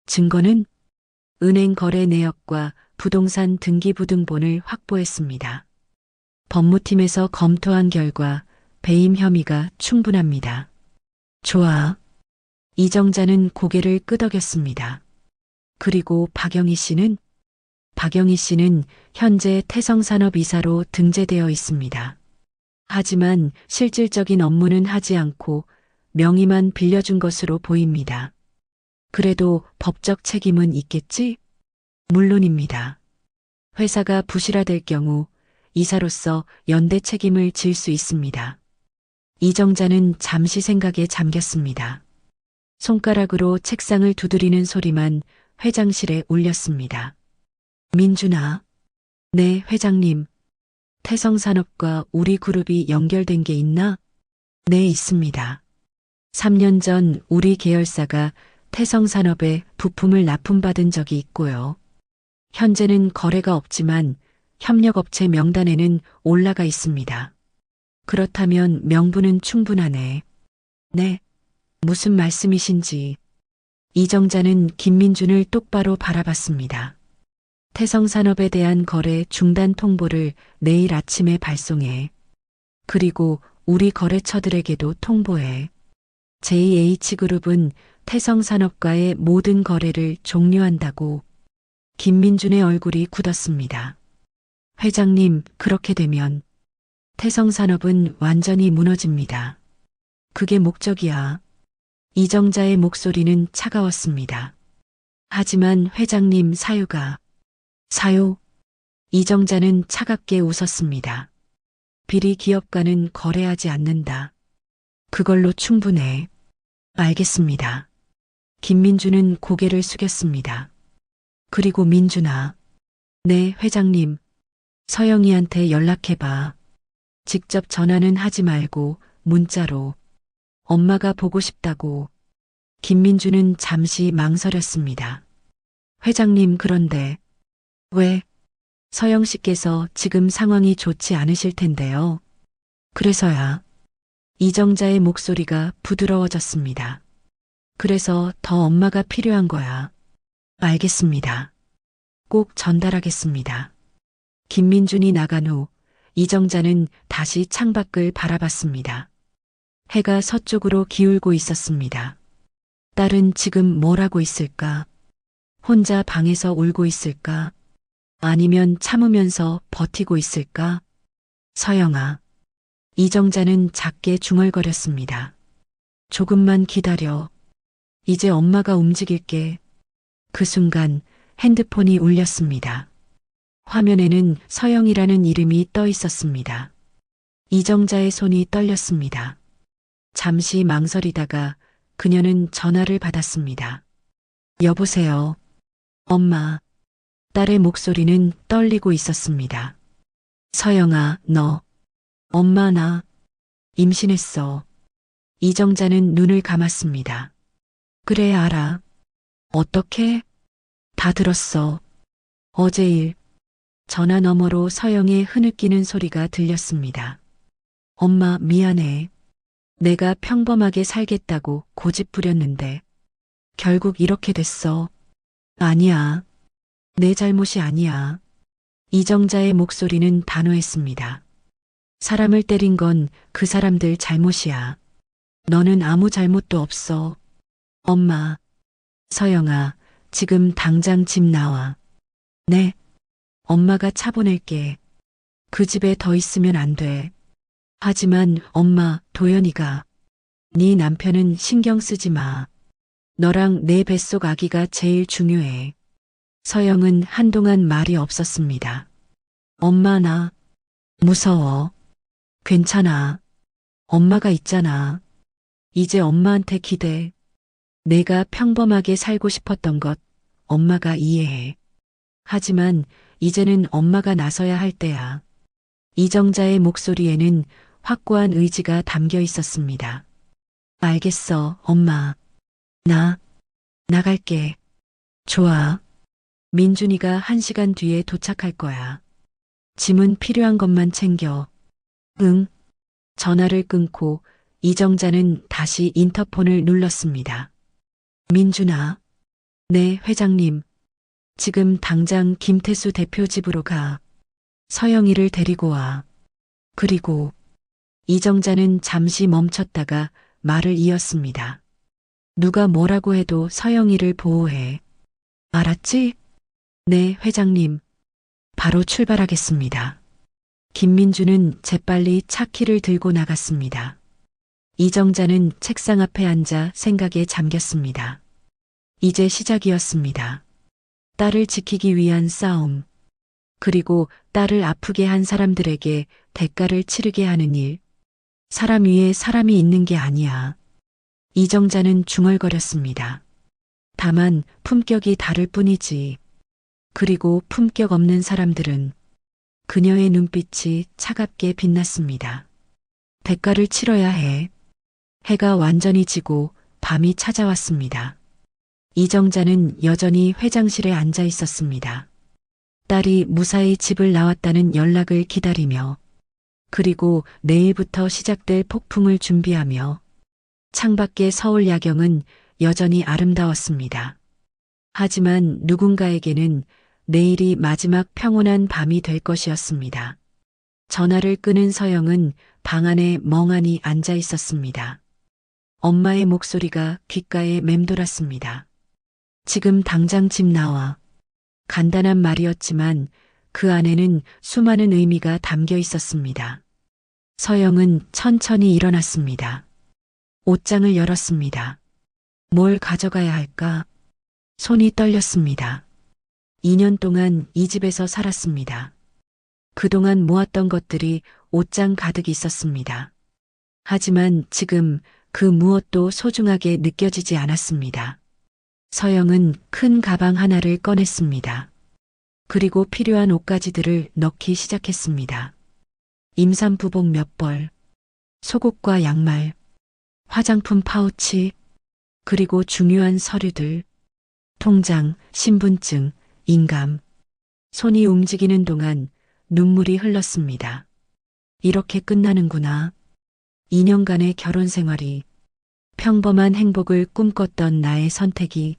증거는 은행 거래 내역과 부동산 등기부등본을 확보했습니다. 법무팀에서 검토한 결과 배임 혐의가 충분합니다. 좋아. 이정자는 고개를 끄덕였습니다. 그리고 박영희 씨는? 박영희 씨는 현재 태성산업이사로 등재되어 있습니다. 하지만 실질적인 업무는 하지 않고 명의만 빌려준 것으로 보입니다. 그래도 법적 책임은 있겠지? 물론입니다. 회사가 부실화될 경우 이사로서 연대 책임을 질 수 있습니다. 이정자는 잠시 생각에 잠겼습니다. 손가락으로 책상을 두드리는 소리만 회장실에 울렸습니다. 민준아. 네, 회장님. 태성산업과 우리 그룹이 연결된 게 있나? 네, 있습니다. 3년 전 우리 계열사가 태성산업에 부품을 납품받은 적이 있고요. 현재는 거래가 없지만 협력업체 명단에는 올라가 있습니다. 그렇다면 명분은 충분하네. 네, 무슨 말씀이신지. 이정자는 김민준을 똑바로 바라봤습니다. 태성산업에 대한 거래 중단 통보를 내일 아침에 발송해. 그리고 우리 거래처들에게도 통보해. JH그룹은 태성산업과의 모든 거래를 종료한다고. 김민준의 얼굴이 굳었습니다. 회장님, 그렇게 되면 태성산업은 완전히 무너집니다. 그게 목적이야. 이정자의 목소리는 차가웠습니다. 하지만 회장님 사유가. 사유? 이정자는 차갑게 웃었습니다. 비리 기업과는 거래하지 않는다. 그걸로 충분해. 알겠습니다. 김민준은 고개를 숙였습니다. 그리고 민준아. 네, 회장님. 서영이한테 연락해봐. 직접 전화는 하지 말고 문자로. 엄마가 보고 싶다고. 김민준은 잠시 망설였습니다. 회장님, 그런데 왜? 서영 씨께서 지금 상황이 좋지 않으실 텐데요. 그래서야. 이정자의 목소리가 부드러워졌습니다. 그래서 더 엄마가 필요한 거야. 알겠습니다. 꼭 전달하겠습니다. 김민준이 나간 후 이정자는 다시 창밖을 바라봤습니다. 해가 서쪽으로 기울고 있었습니다. 딸은 지금 뭘 하고 있을까? 혼자 방에서 울고 있을까? 아니면 참으면서 버티고 있을까? 서영아. 이정자는 작게 중얼거렸습니다. 조금만 기다려. 이제 엄마가 움직일게. 그 순간 핸드폰이 울렸습니다. 화면에는 서영이라는 이름이 떠 있었습니다. 이정자의 손이 떨렸습니다. 잠시 망설이다가 그녀는 전화를 받았습니다. 여보세요. 엄마. 딸의 목소리는 떨리고 있었습니다. 서영아, 너. 엄마 나 임신했어. 이정자는 눈을 감았습니다. 그래 알아. 어떻게? 다 들었어. 어제 일. 전화 너머로 서영의 흐느끼는 소리가 들렸습니다. 엄마 미안해. 내가 평범하게 살겠다고 고집 부렸는데 결국 이렇게 됐어. 아니야. 내 잘못이 아니야. 이정자의 목소리는 단호했습니다. 사람을 때린 건 그 사람들 잘못이야. 너는 아무 잘못도 없어. 엄마. 서영아, 지금 당장 집 나와. 네. 엄마가 차 보낼게. 그 집에 더 있으면 안 돼. 하지만 엄마, 도연이가. 네 남편은 신경 쓰지 마. 너랑 내 뱃속 아기가 제일 중요해. 서영은 한동안 말이 없었습니다. 엄마 나 무서워. 괜찮아. 엄마가 있잖아. 이제 엄마한테 기대. 내가 평범하게 살고 싶었던 것 엄마가 이해해. 하지만 이제는 엄마가 나서야 할 때야. 이정자의 목소리에는 확고한 의지가 담겨 있었습니다. 알겠어, 엄마. 나 나갈게. 좋아. 민준이가 1시간 뒤에 도착할 거야. 짐은 필요한 것만 챙겨. 응. 전화를 끊고 이정자는 다시 인터폰을 눌렀습니다. 민준아. 네, 회장님. 지금 당장 김태수 대표 집으로 가. 서영이를 데리고 와. 그리고 이정자는 잠시 멈췄다가 말을 이었습니다. 누가 뭐라고 해도 서영이를 보호해. 알았지? 네, 회장님. 바로 출발하겠습니다. 김민주는 재빨리 차 키를 들고 나갔습니다. 이정자는 책상 앞에 앉아 생각에 잠겼습니다. 이제 시작이었습니다. 딸을 지키기 위한 싸움. 그리고 딸을 아프게 한 사람들에게 대가를 치르게 하는 일. 사람 위에 사람이 있는 게 아니야. 이정자는 중얼거렸습니다. 다만 품격이 다를 뿐이지. 그리고 품격 없는 사람들은 그녀의 눈빛이 차갑게 빛났습니다. 대가를 치러야 해. 해가 완전히 지고 밤이 찾아왔습니다. 이정자는 여전히 회장실에 앉아 있었습니다. 딸이 무사히 집을 나왔다는 연락을 기다리며 그리고 내일부터 시작될 폭풍을 준비하며 창밖의 서울 야경은 여전히 아름다웠습니다. 하지만 누군가에게는 내일이 마지막 평온한 밤이 될 것이었습니다. 전화를 끄는 서영은 방 안에 멍하니 앉아 있었습니다. 엄마의 목소리가 귓가에 맴돌았습니다. 지금 당장 집 나와. 간단한 말이었지만 그 안에는 수많은 의미가 담겨 있었습니다. 서영은 천천히 일어났습니다. 옷장을 열었습니다. 뭘 가져가야 할까? 손이 떨렸습니다. 2년 동안 이 집에서 살았습니다. 그동안 모았던 것들이 옷장 가득 있었습니다. 하지만 지금 그 무엇도 소중하게 느껴지지 않았습니다. 서영은 큰 가방 하나를 꺼냈습니다. 그리고 필요한 옷가지들을 넣기 시작했습니다. 임산부복 몇 벌, 속옷과 양말, 화장품 파우치, 그리고 중요한 서류들, 통장, 신분증, 인감. 손이 움직이는 동안 눈물이 흘렀습니다. 이렇게 끝나는구나. 2년간의 결혼 생활이, 평범한 행복을 꿈꿨던 나의 선택이.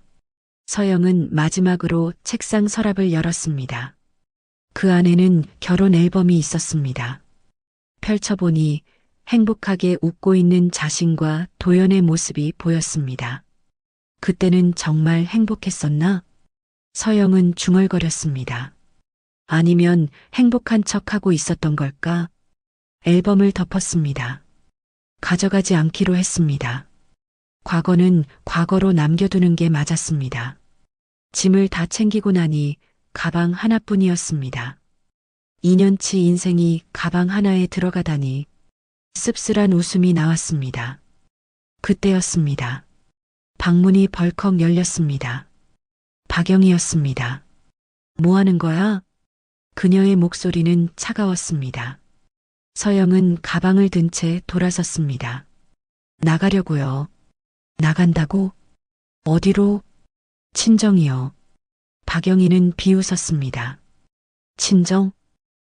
서영은 마지막으로 책상 서랍을 열었습니다. 그 안에는 결혼 앨범이 있었습니다. 펼쳐보니 행복하게 웃고 있는 자신과 도연의 모습이 보였습니다. 그때는 정말 행복했었나? 서영은 중얼거렸습니다. 아니면 행복한 척하고 있었던 걸까? 앨범을 덮었습니다. 가져가지 않기로 했습니다. 과거는 과거로 남겨두는 게 맞았습니다. 짐을 다 챙기고 나니 가방 하나뿐이었습니다. 2년치 인생이 가방 하나에 들어가다니 씁쓸한 웃음이 나왔습니다. 그때였습니다. 방문이 벌컥 열렸습니다. 박영이었습니다. 뭐 하는 거야? 그녀의 목소리는 차가웠습니다. 서영은 가방을 든 채 돌아섰습니다. 나가려고요. 나간다고? 어디로? 친정이요. 박영희는 비웃었습니다. 친정?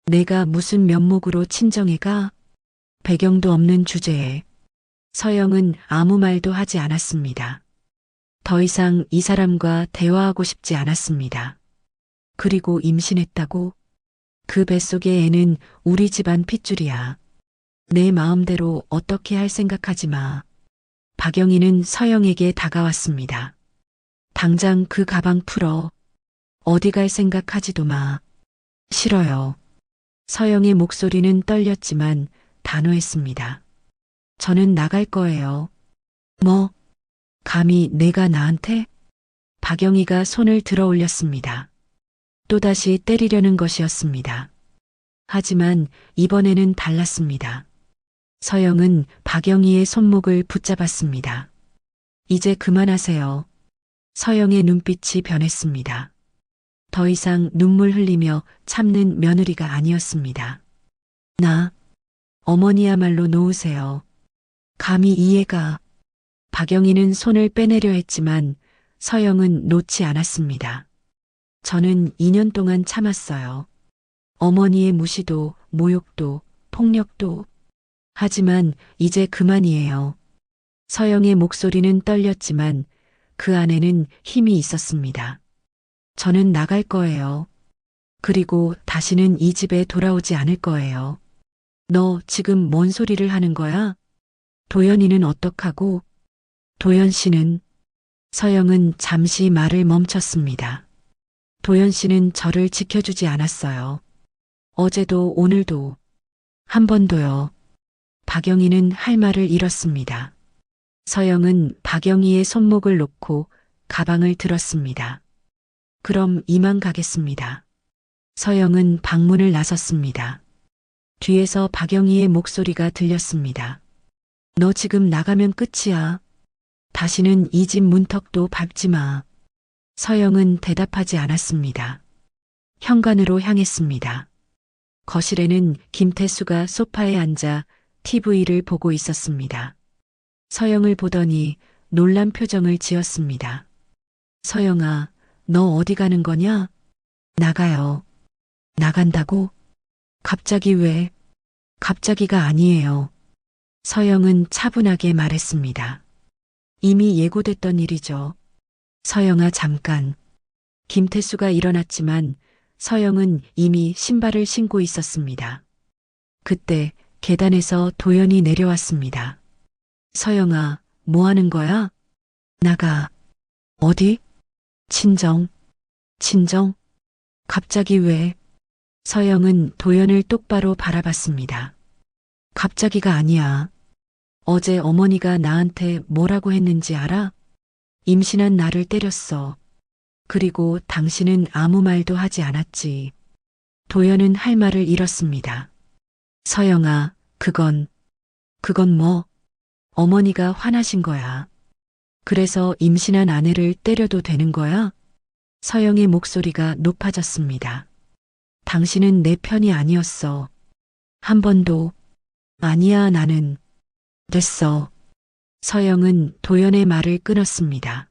내가 무슨 면목으로 친정에 가? 배경도 없는 주제에. 서영은 아무 말도 하지 않았습니다. 더 이상 이 사람과 대화하고 싶지 않았습니다. 그리고 임신했다고? 그 뱃속의 애는 우리 집안 핏줄이야. 내 마음대로 어떻게 할 생각하지 마. 박영희는 서영에게 다가왔습니다. 당장 그 가방 풀어. 어디 갈 생각하지도 마. 싫어요. 서영의 목소리는 떨렸지만 단호했습니다. 저는 나갈 거예요. 뭐? 감히 내가 나한테? 박영희가 손을 들어 올렸습니다. 또다시 때리려는 것이었습니다. 하지만 이번에는 달랐습니다. 서영은 박영희의 손목을 붙잡았습니다. 이제 그만하세요. 서영의 눈빛이 변했습니다. 더 이상 눈물 흘리며 참는 며느리가 아니었습니다. 어머니야말로 놓으세요. 감히 이해가. 박영희는 손을 빼내려 했지만 서영은 놓지 않았습니다. 저는 2년 동안 참았어요. 어머니의 무시도, 모욕도, 폭력도. 하지만 이제 그만이에요. 서영의 목소리는 떨렸지만 그 안에는 힘이 있었습니다. 저는 나갈 거예요. 그리고 다시는 이 집에 돌아오지 않을 거예요. 너 지금 뭔 소리를 하는 거야? 도연이는 어떡하고? 도연 씨는? 서영은 잠시 말을 멈췄습니다. 도연 씨는 저를 지켜주지 않았어요. 어제도 오늘도 한 번도요. 박영희는 할 말을 잃었습니다. 서영은 박영희의 손목을 놓고 가방을 들었습니다. 그럼 이만 가겠습니다. 서영은 방문을 나섰습니다. 뒤에서 박영희의 목소리가 들렸습니다. 너 지금 나가면 끝이야. 다시는 이 집 문턱도 밟지 마. 서영은 대답하지 않았습니다. 현관으로 향했습니다. 거실에는 김태수가 소파에 앉아 TV를 보고 있었습니다. 서영을 보더니 놀란 표정을 지었습니다. 서영아, 너 어디 가는 거냐? 나가요. 나간다고? 갑자기 왜? 갑자기가 아니에요. 서영은 차분하게 말했습니다. 이미 예고됐던 일이죠. 서영아, 잠깐. 김태수가 일어났지만 서영은 이미 신발을 신고 있었습니다. 그때 계단에서 도연이 내려왔습니다. 서영아, 뭐 하는 거야? 나가. 어디? 친정. 친정? 갑자기 왜? 서영은 도연을 똑바로 바라봤습니다. 갑자기가 아니야. 어제 어머니가 나한테 뭐라고 했는지 알아? 임신한 나를 때렸어. 그리고 당신은 아무 말도 하지 않았지. 도연은 할 말을 잃었습니다. 서영아, 그건 뭐? 어머니가 화나신 거야. 그래서 임신한 아내를 때려도 되는 거야? 서영의 목소리가 높아졌습니다. 당신은 내 편이 아니었어. 한 번도. 아니야, 나는. 됐어. 서영은 도연의 말을 끊었습니다.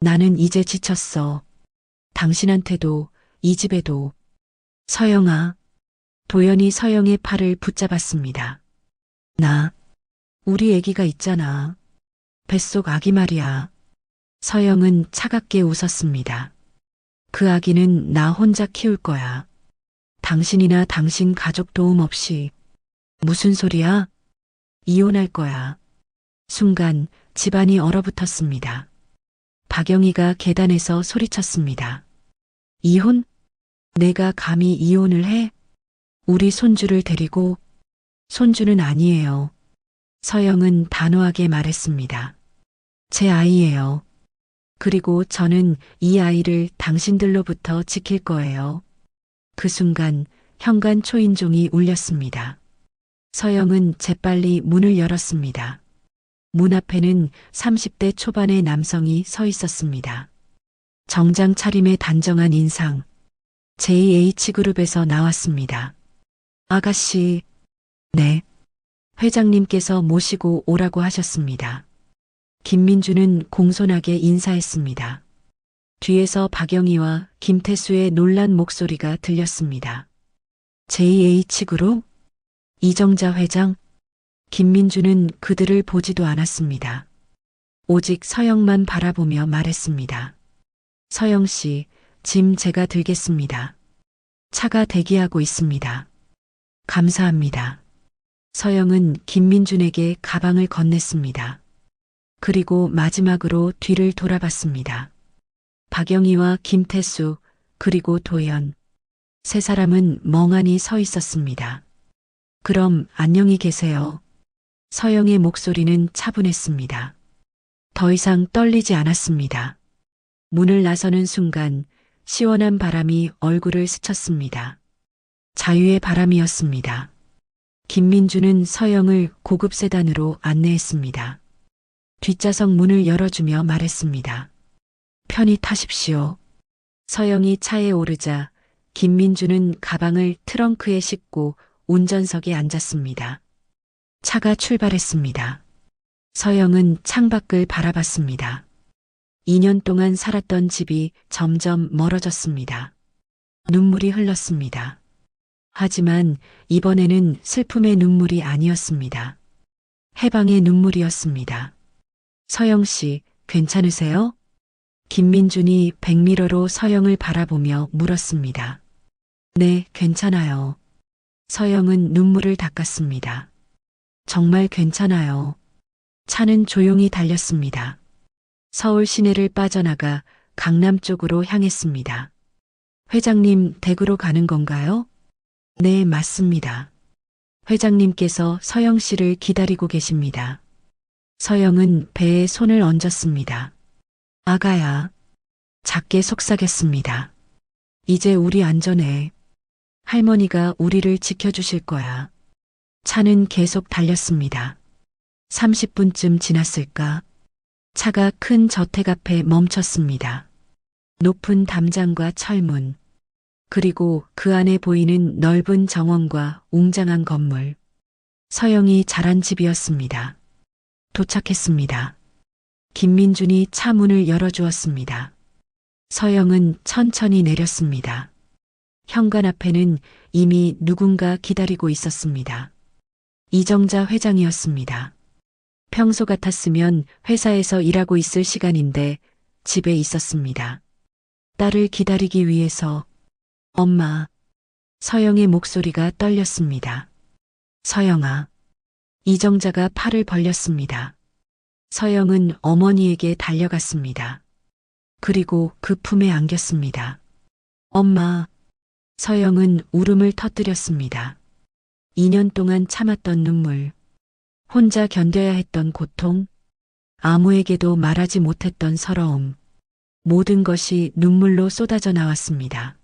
나는 이제 지쳤어. 당신한테도, 이 집에도. 서영아. 도연이 서영의 팔을 붙잡았습니다. 우리 아기가 있잖아. 뱃속 아기 말이야. 서영은 차갑게 웃었습니다. 그 아기는 나 혼자 키울 거야. 당신이나 당신 가족 도움 없이. 무슨 소리야? 이혼할 거야. 순간 집안이 얼어붙었습니다. 박영희가 계단에서 소리쳤습니다. 이혼? 내가 감히 이혼을 해? 우리 손주를 데리고? 손주는 아니에요. 서영은 단호하게 말했습니다. 제 아이예요. 그리고 저는 이 아이를 당신들로부터 지킬 거예요. 그 순간 현관 초인종이 울렸습니다. 서영은 재빨리 문을 열었습니다. 문 앞에는 30대 초반의 남성이 서 있었습니다. 정장 차림의 단정한 인상. JH그룹에서 나왔습니다. 아가씨, 네. 회장님께서 모시고 오라고 하셨습니다. 김민주는 공손하게 인사했습니다. 뒤에서 박영희와 김태수의 놀란 목소리가 들렸습니다. JH그룹? 이정자 회장? 김민주는 그들을 보지도 않았습니다. 오직 서영만 바라보며 말했습니다. 서영 씨, 짐 제가 들겠습니다. 차가 대기하고 있습니다. 감사합니다. 서영은 김민준에게 가방을 건넸습니다. 그리고 마지막으로 뒤를 돌아봤습니다. 박영희와 김태수, 그리고 도연. 세 사람은 멍하니 서 있었습니다. 그럼 안녕히 계세요. 서영의 목소리는 차분했습니다. 더 이상 떨리지 않았습니다. 문을 나서는 순간 시원한 바람이 얼굴을 스쳤습니다. 자유의 바람이었습니다. 김민주는 서영을 고급 세단으로 안내했습니다. 뒷좌석 문을 열어주며 말했습니다. 편히 타십시오. 서영이 차에 오르자 김민주는 가방을 트렁크에 싣고 운전석에 앉았습니다. 차가 출발했습니다. 서영은 창밖을 바라봤습니다. 2년 동안 살았던 집이 점점 멀어졌습니다. 눈물이 흘렀습니다. 하지만 이번에는 슬픔의 눈물이 아니었습니다. 해방의 눈물이었습니다. 서영 씨, 괜찮으세요? 김민준이 백미러로 서영을 바라보며 물었습니다. 네, 괜찮아요. 서영은 눈물을 닦았습니다. 정말 괜찮아요. 차는 조용히 달렸습니다. 서울 시내를 빠져나가 강남 쪽으로 향했습니다. 회장님 댁으로 가는 건가요? 네, 맞습니다. 회장님께서 서영 씨를 기다리고 계십니다. 서영은 배에 손을 얹었습니다. 아가야. 작게 속삭였습니다. 이제 우리 안전해. 할머니가 우리를 지켜주실 거야. 차는 계속 달렸습니다. 30분쯤 지났을까? 차가 큰 저택 앞에 멈췄습니다. 높은 담장과 철문, 그리고 그 안에 보이는 넓은 정원과 웅장한 건물. 서영이 자란 집이었습니다. 도착했습니다. 김민준이 차 문을 열어주었습니다. 서영은 천천히 내렸습니다. 현관 앞에는 이미 누군가 기다리고 있었습니다. 이정자 회장이었습니다. 평소 같았으면 회사에서 일하고 있을 시간인데 집에 있었습니다. 딸을 기다리기 위해서. 엄마. 서영의 목소리가 떨렸습니다. 서영아. 이정자가 팔을 벌렸습니다. 서영은 어머니에게 달려갔습니다. 그리고 그 품에 안겼습니다. 엄마. 서영은 울음을 터뜨렸습니다. 2년 동안 참았던 눈물, 혼자 견뎌야 했던 고통, 아무에게도 말하지 못했던 서러움, 모든 것이 눈물로 쏟아져 나왔습니다.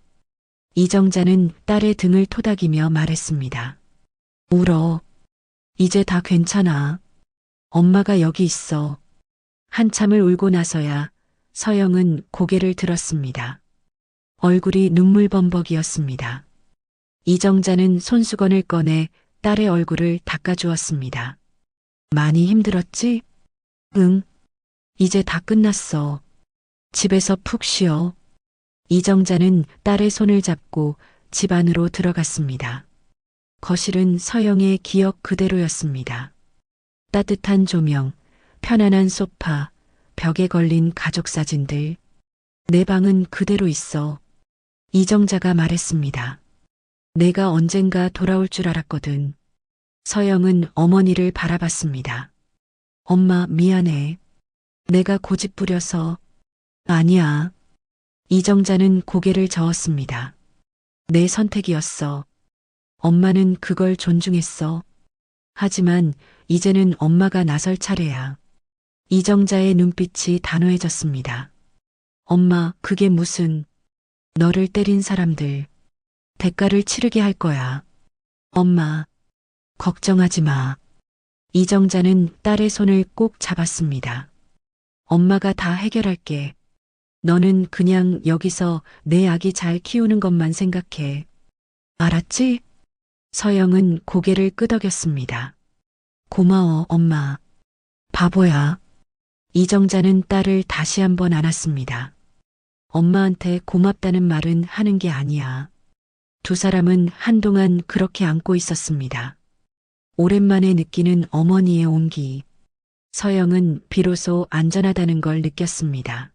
이정자는 딸의 등을 토닥이며 말했습니다. 울어. 이제 다 괜찮아. 엄마가 여기 있어. 한참을 울고 나서야 서영은 고개를 들었습니다. 얼굴이 눈물범벅이었습니다. 이정자는 손수건을 꺼내 딸의 얼굴을 닦아주었습니다. 많이 힘들었지? 응. 이제 다 끝났어. 집에서 푹 쉬어. 이정자는 딸의 손을 잡고 집 안으로 들어갔습니다. 거실은 서영의 기억 그대로였습니다. 따뜻한 조명, 편안한 소파, 벽에 걸린 가족 사진들. 내 방은 그대로 있어. 이정자가 말했습니다. 내가 언젠가 돌아올 줄 알았거든. 서영은 어머니를 바라봤습니다. 엄마, 미안해. 내가 고집 부려서. 아니야. 이정자는 고개를 저었습니다. 내 선택이었어. 엄마는 그걸 존중했어. 하지만 이제는 엄마가 나설 차례야. 이정자의 눈빛이 단호해졌습니다. 엄마, 그게 무슨... 너를 때린 사람들, 대가를 치르게 할 거야. 엄마, 걱정하지 마. 이정자는 딸의 손을 꼭 잡았습니다. 엄마가 다 해결할게. 너는 그냥 여기서 내 아기 잘 키우는 것만 생각해. 알았지? 서영은 고개를 끄덕였습니다. 고마워, 엄마. 바보야. 이정자는 딸을 다시 한번 안았습니다. 엄마한테 고맙다는 말은 하는 게 아니야. 두 사람은 한동안 그렇게 안고 있었습니다. 오랜만에 느끼는 어머니의 온기. 서영은 비로소 안전하다는 걸 느꼈습니다.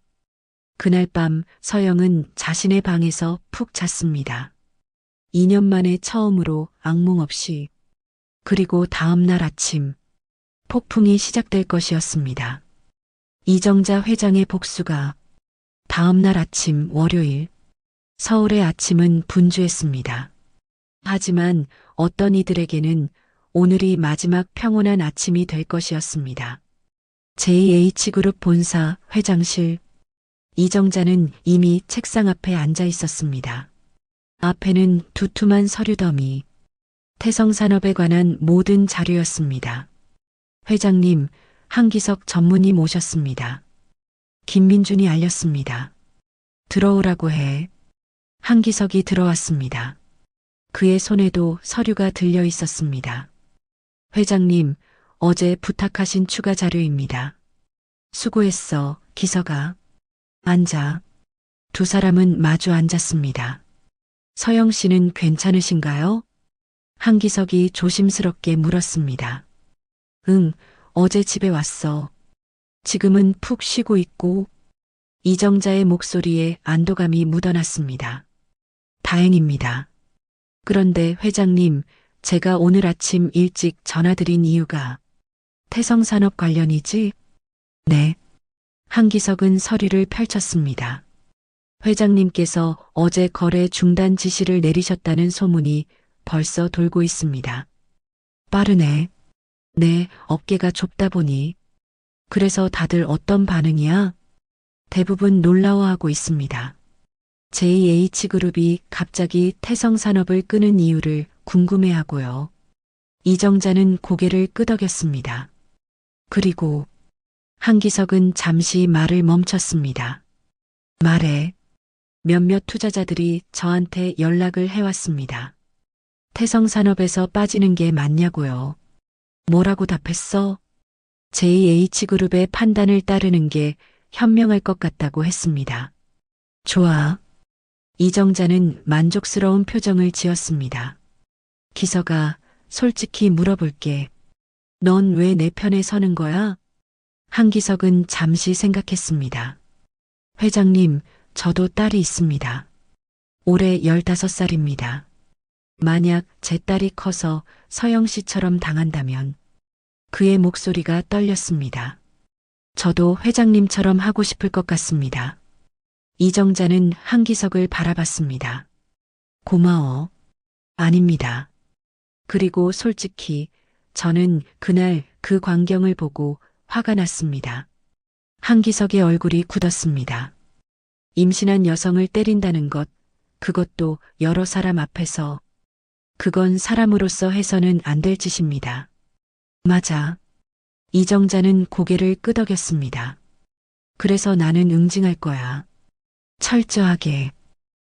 그날 밤 서영은 자신의 방에서 푹 잤습니다. 2년 만에 처음으로 악몽 없이. 그리고 다음 날 아침 폭풍이 시작될 것이었습니다. 이정자 회장의 복수가. 다음 날 아침 월요일 서울의 아침은 분주했습니다. 하지만 어떤 이들에게는 오늘이 마지막 평온한 아침이 될 것이었습니다. JH그룹 본사 회장실. 이정자는 이미 책상 앞에 앉아 있었습니다. 앞에는 두툼한 서류 더미. 태성산업에 관한 모든 자료였습니다. 회장님, 한기석 전무님 오셨습니다. 김민준이 알렸습니다. 들어오라고 해. 한기석이 들어왔습니다. 그의 손에도 서류가 들려 있었습니다. 회장님, 어제 부탁하신 추가 자료입니다. 수고했어, 기석아. 앉아. 두 사람은 마주 앉았습니다. 서영 씨는 괜찮으신가요? 한기석이 조심스럽게 물었습니다. 응, 어제 집에 왔어. 지금은 푹 쉬고 있고. 이정자의 목소리에 안도감이 묻어났습니다. 다행입니다. 그런데 회장님, 제가 오늘 아침 일찍 전화드린 이유가 태성산업 관련이지? 네. 한기석은 서류를 펼쳤습니다. 회장님께서 어제 거래 중단 지시를 내리셨다는 소문이 벌써 돌고 있습니다. 빠르네. 네, 어깨가 좁다 보니. 그래서 다들 어떤 반응이야? 대부분 놀라워하고 있습니다. JH그룹이 갑자기 태성산업을 끄는 이유를 궁금해하고요. 이정자는 고개를 끄덕였습니다. 그리고 한기석은 잠시 말을 멈췄습니다. 말해. 몇몇 투자자들이 저한테 연락을 해왔습니다. 태성산업에서 빠지는 게 맞냐고요. 뭐라고 답했어? JH그룹의 판단을 따르는 게 현명할 것 같다고 했습니다. 좋아. 이정자는 만족스러운 표정을 지었습니다. 기석아, 솔직히 물어볼게. 넌 왜 내 편에 서는 거야? 한기석은 잠시 생각했습니다. 회장님, 저도 딸이 있습니다. 올해 15살입니다. 만약 제 딸이 커서 서영 씨처럼 당한다면. 그의 목소리가 떨렸습니다. 저도 회장님처럼 하고 싶을 것 같습니다. 이정자는 한기석을 바라봤습니다. 고마워. 아닙니다. 그리고 솔직히 저는 그날 그 광경을 보고 화가 났습니다. 한기석의 얼굴이 굳었습니다. 임신한 여성을 때린다는 것, 그것도 여러 사람 앞에서. 그건 사람으로서 해서는 안 될 짓입니다. 맞아. 이정자는 고개를 끄덕였습니다. 그래서 나는 응징할 거야. 철저하게.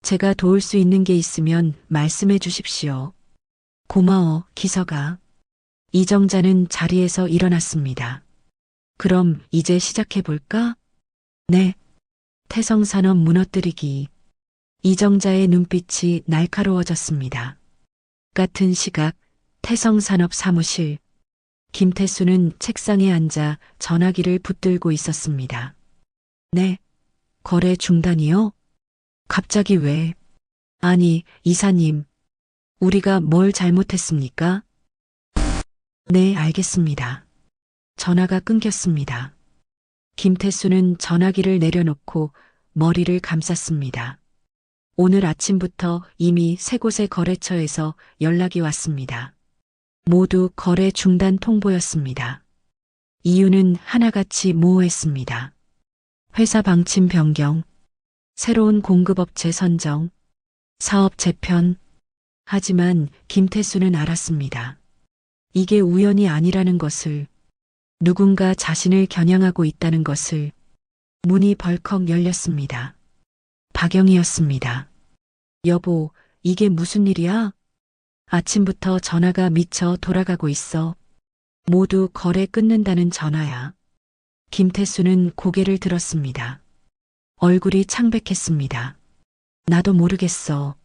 제가 도울 수 있는 게 있으면 말씀해 주십시오. 고마워, 기석아. 이정자는 자리에서 일어났습니다. 그럼 이제 시작해 볼까? 네. 태성산업 무너뜨리기. 이정자의 눈빛이 날카로워졌습니다. 같은 시각 태성산업 사무실. 김태수는 책상에 앉아 전화기를 붙들고 있었습니다. 네. 거래 중단이요? 갑자기 왜? 아니, 이사님. 우리가 뭘 잘못했습니까? 네, 알겠습니다. 전화가 끊겼습니다. 김태수는 전화기를 내려놓고 머리를 감쌌습니다. 오늘 아침부터 이미 3곳의 거래처에서 연락이 왔습니다. 모두 거래 중단 통보였습니다. 이유는 하나같이 모호했습니다. 회사 방침 변경, 새로운 공급업체 선정, 사업 재편. 하지만 김태수는 알았습니다. 이게 우연이 아니라는 것을, 누군가 자신을 겨냥하고 있다는 것을. 문이 벌컥 열렸습니다. 박영희였습니다. 여보, 이게 무슨 일이야? 아침부터 전화가 미쳐 돌아가고 있어. 모두 거래 끊는다는 전화야. 김태수는 고개를 들었습니다. 얼굴이 창백했습니다. 나도 모르겠어.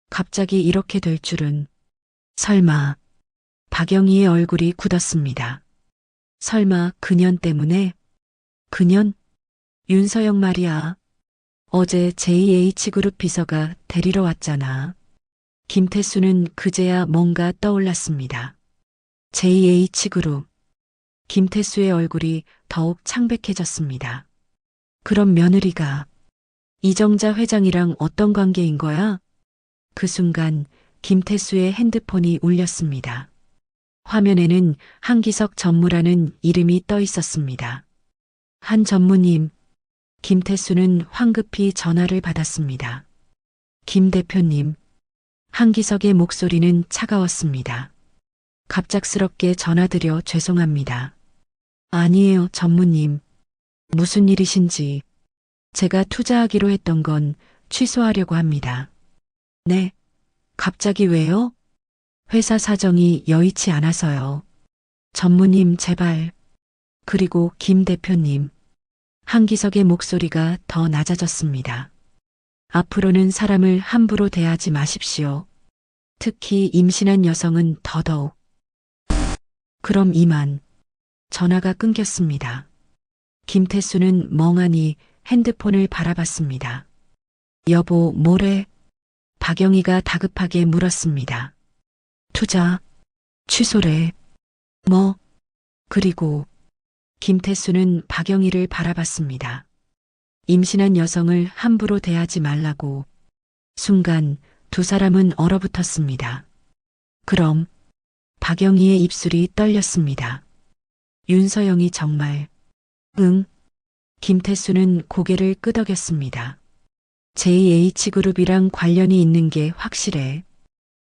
갑자기 이렇게 될 줄은. 설마. 박영희의 얼굴이 굳었습니다. 설마 그년 때문에? 그년? 윤서영 말이야. 어제 JH그룹 비서가 데리러 왔잖아. 김태수는 그제야 뭔가 떠올랐습니다. JH그룹. 김태수의 얼굴이 더욱 창백해졌습니다. 그럼 며느리가 이정자 회장이랑 어떤 관계인 거야? 그 순간 김태수의 핸드폰이 울렸습니다. 화면에는 한기석 전무라는 이름이 떠 있었습니다. 한 전무님. 김태수는 황급히 전화를 받았습니다. 김 대표님. 한기석의 목소리는 차가웠습니다. 갑작스럽게 전화드려 죄송합니다. 아니에요, 전무님. 무슨 일이신지. 제가 투자하기로 했던 건 취소하려고 합니다. 네? 갑자기 왜요? 회사 사정이 여의치 않아서요. 전무님, 제발. 그리고 김 대표님. 한기석의 목소리가 더 낮아졌습니다. 앞으로는 사람을 함부로 대하지 마십시오. 특히 임신한 여성은 더더욱. 그럼 이만. 전화가 끊겼습니다. 김태수는 멍하니 핸드폰을 바라봤습니다. 여보, 뭐래? 박영희가 다급하게 물었습니다. 투자, 취소래. 뭐? 그리고 김태수는 박영희를 바라봤습니다. 임신한 여성을 함부로 대하지 말라고. 순간 두 사람은 얼어붙었습니다. 그럼 박영희의 입술이 떨렸습니다. 윤서영이 정말. 응. 김태수는 고개를 끄덕였습니다. JH그룹이랑 관련이 있는 게 확실해.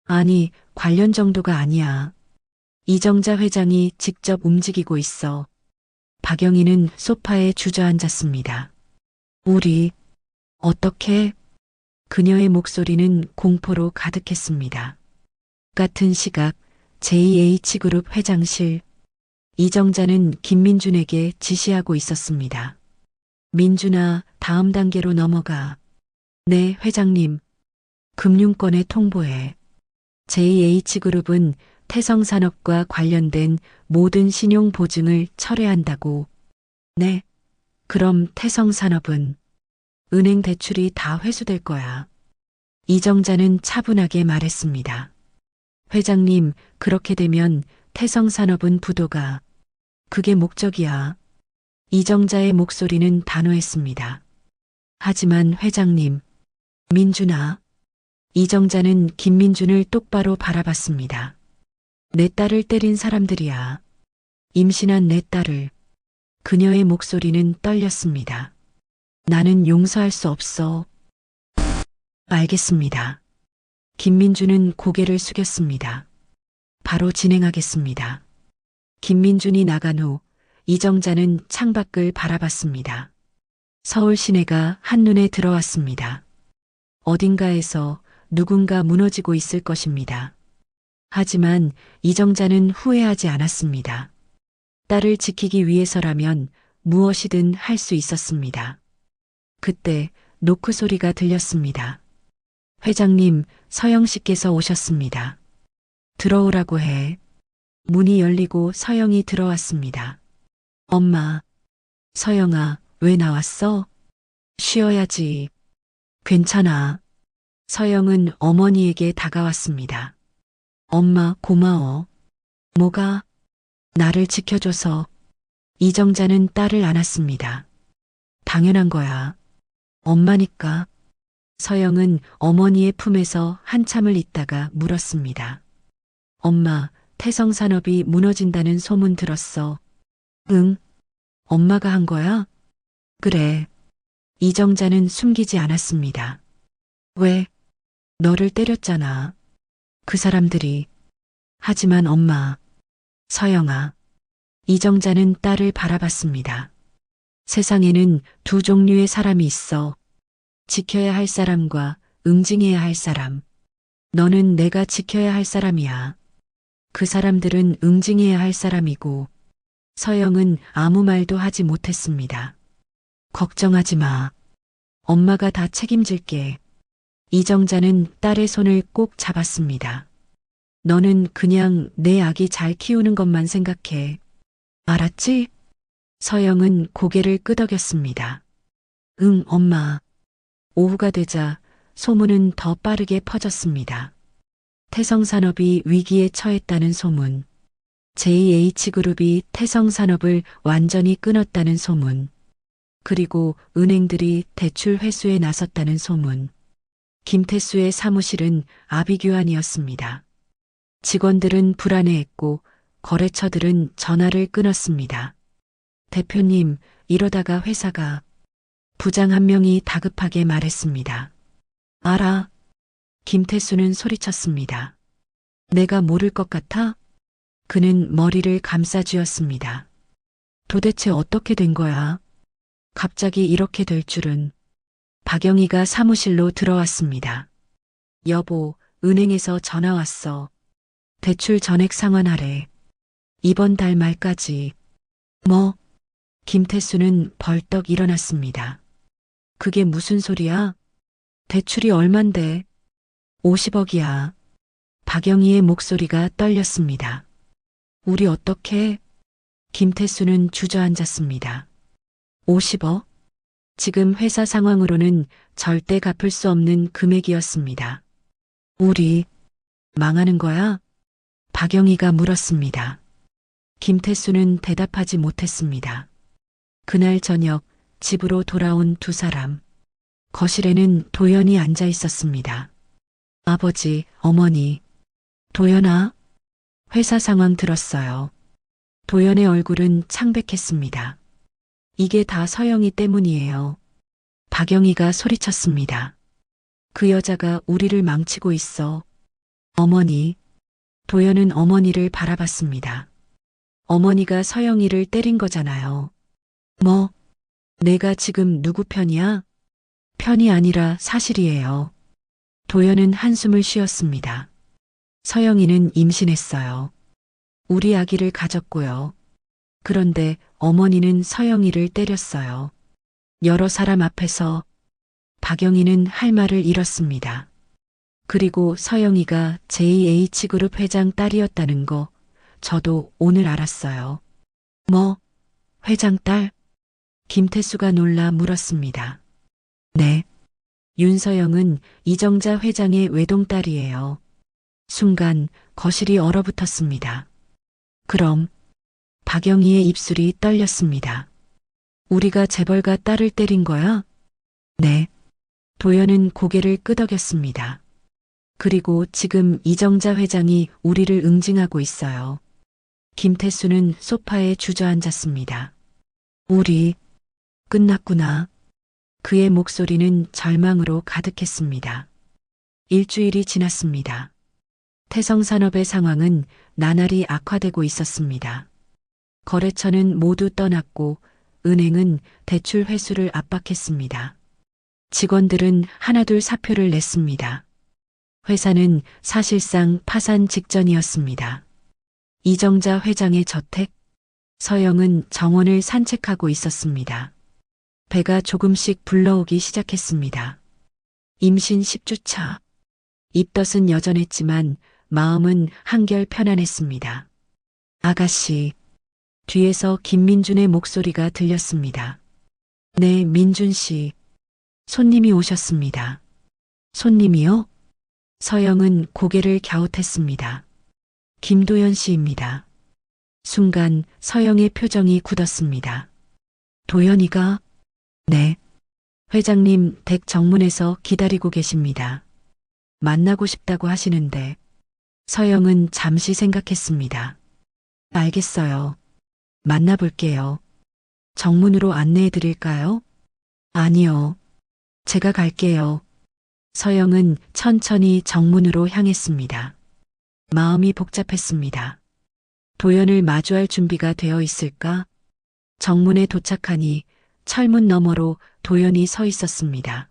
아니, 관련 정도가 아니야. 이정자 회장이 직접 움직이고 있어. 박영희는 소파에 주저앉았습니다. 우리, 어떻게? 그녀의 목소리는 공포로 가득했습니다. 같은 시각 JH그룹 회장실. 이정자는 김민준에게 지시하고 있었습니다. 민준아, 다음 단계로 넘어가. 네, 회장님. 금융권에 통보해. JH그룹은 태성산업과 관련된 모든 신용 보증을 철회한다고. 네. 그럼 태성산업은 은행 대출이 다 회수될 거야. 이정자는 차분하게 말했습니다. 회장님, 그렇게 되면 태성산업은 부도가. 그게 목적이야. 이정자의 목소리는 단호했습니다. 하지만 회장님. 민준아. 이정자는 김민준을 똑바로 바라봤습니다. 내 딸을 때린 사람들이야. 임신한 내 딸을. 그녀의 목소리는 떨렸습니다. 나는 용서할 수 없어. 알겠습니다. 김민준은 고개를 숙였습니다. 바로 진행하겠습니다. 김민준이 나간 후 이정자는 창밖을 바라봤습니다. 서울 시내가 한눈에 들어왔습니다. 어딘가에서 누군가 무너지고 있을 것입니다. 하지만 이정자는 후회하지 않았습니다. 딸을 지키기 위해서라면 무엇이든 할 수 있었습니다. 그때 노크 소리가 들렸습니다. 회장님, 서영 씨께서 오셨습니다. 들어오라고 해. 문이 열리고 서영이 들어왔습니다. 엄마. 서영아, 왜 나왔어? 쉬어야지. 괜찮아. 서영은 어머니에게 다가왔습니다. 엄마, 고마워. 뭐가? 나를 지켜줘서. 이정자는 딸을 안았습니다. 당연한 거야. 엄마니까. 서영은 어머니의 품에서 한참을 있다가 물었습니다. 엄마, 태성산업이 무너진다는 소문 들었어. 응. 엄마가 한 거야? 그래. 이정자는 숨기지 않았습니다. 왜? 너를 때렸잖아. 그 사람들이. 하지만 엄마, 서영아. 이정자는 딸을 바라봤습니다. 세상에는 두 종류의 사람이 있어. 지켜야 할 사람과 응징해야 할 사람. 너는 내가 지켜야 할 사람이야. 그 사람들은 응징해야 할 사람이고, 서영은 아무 말도 하지 못했습니다. 걱정하지 마. 엄마가 다 책임질게. 이정자는 딸의 손을 꼭 잡았습니다. 너는 그냥 내 아기 잘 키우는 것만 생각해. 알았지? 서영은 고개를 끄덕였습니다. 응, 엄마. 오후가 되자 소문은 더 빠르게 퍼졌습니다. 태성산업이 위기에 처했다는 소문. JH그룹이 태성산업을 완전히 끊었다는 소문. 그리고 은행들이 대출 회수에 나섰다는 소문. 김태수의 사무실은 아비규환이었습니다. 직원들은 불안해했고 거래처들은 전화를 끊었습니다. 대표님, 이러다가 회사가... 부장 한 명이 다급하게 말했습니다. 알아. 김태수는 소리쳤습니다. 내가 모를 것 같아? 그는 머리를 감싸쥐었습니다. 도대체 어떻게 된 거야? 갑자기 이렇게 될 줄은. 박영희가 사무실로 들어왔습니다. 여보, 은행에서 전화 왔어. 대출 전액 상환하래. 이번 달 말까지. 뭐? 김태수는 벌떡 일어났습니다. 그게 무슨 소리야? 대출이 얼만데? 50억이야. 박영희의 목소리가 떨렸습니다. 우리 어떻게? 김태수는 주저앉았습니다. 50억? 지금 회사 상황으로는 절대 갚을 수 없는 금액이었습니다. 우리 망하는 거야? 박영희가 물었습니다. 김태수는 대답하지 못했습니다. 그날 저녁 집으로 돌아온 두 사람. 거실에는 도연이 앉아 있었습니다. 아버지, 어머니. 도연아? 회사 상황 들었어요. 도연의 얼굴은 창백했습니다. 이게 다 서영이 때문이에요. 박영희가 소리쳤습니다. 그 여자가 우리를 망치고 있어. 어머니. 도연은 어머니를 바라봤습니다. 어머니가 서영이를 때린 거잖아요. 뭐? 내가 지금 누구 편이야? 편이 아니라 사실이에요. 도연은 한숨을 쉬었습니다. 서영이는 임신했어요. 우리 아기를 가졌고요. 그런데 어머니는 서영이를 때렸어요. 여러 사람 앞에서. 박영희는 할 말을 잃었습니다. 그리고 서영이가 JH그룹 회장 딸이었다는 거 저도 오늘 알았어요. 뭐? 회장 딸? 김태수가 놀라 물었습니다. 네. 윤서영은 이정자 회장의 외동딸이에요. 순간 거실이 얼어붙었습니다. 그럼 박영희의 입술이 떨렸습니다. 우리가 재벌가 딸을 때린 거야? 네. 도연은 고개를 끄덕였습니다. 그리고 지금 이정자 회장이 우리를 응징하고 있어요. 김태수는 소파에 주저앉았습니다. 우리 끝났구나. 그의 목소리는 절망으로 가득했습니다. 일주일이 지났습니다. 태성산업의 상황은 나날이 악화되고 있었습니다. 거래처는 모두 떠났고 은행은 대출 회수를 압박했습니다. 직원들은 하나둘 사표를 냈습니다. 회사는 사실상 파산 직전이었습니다. 이정자 회장의 저택, 서영은 정원을 산책하고 있었습니다. 배가 조금씩 불러오기 시작했습니다. 임신 10주차. 입덧은 여전했지만 마음은 한결 편안했습니다. 아가씨. 뒤에서 김민준의 목소리가 들렸습니다. 네, 민준 씨. 손님이 오셨습니다. 손님이요? 서영은 고개를 갸웃했습니다. 김도연 씨입니다. 순간 서영의 표정이 굳었습니다. 도연이가? 네. 회장님 댁 정문에서 기다리고 계십니다. 만나고 싶다고 하시는데. 서영은 잠시 생각했습니다. 알겠어요. 만나볼게요. 정문으로 안내해 드릴까요? 아니요. 제가 갈게요. 서영은 천천히 정문으로 향했습니다. 마음이 복잡했습니다. 도연을 마주할 준비가 되어 있을까? 정문에 도착하니 철문 너머로 도연이 서 있었습니다.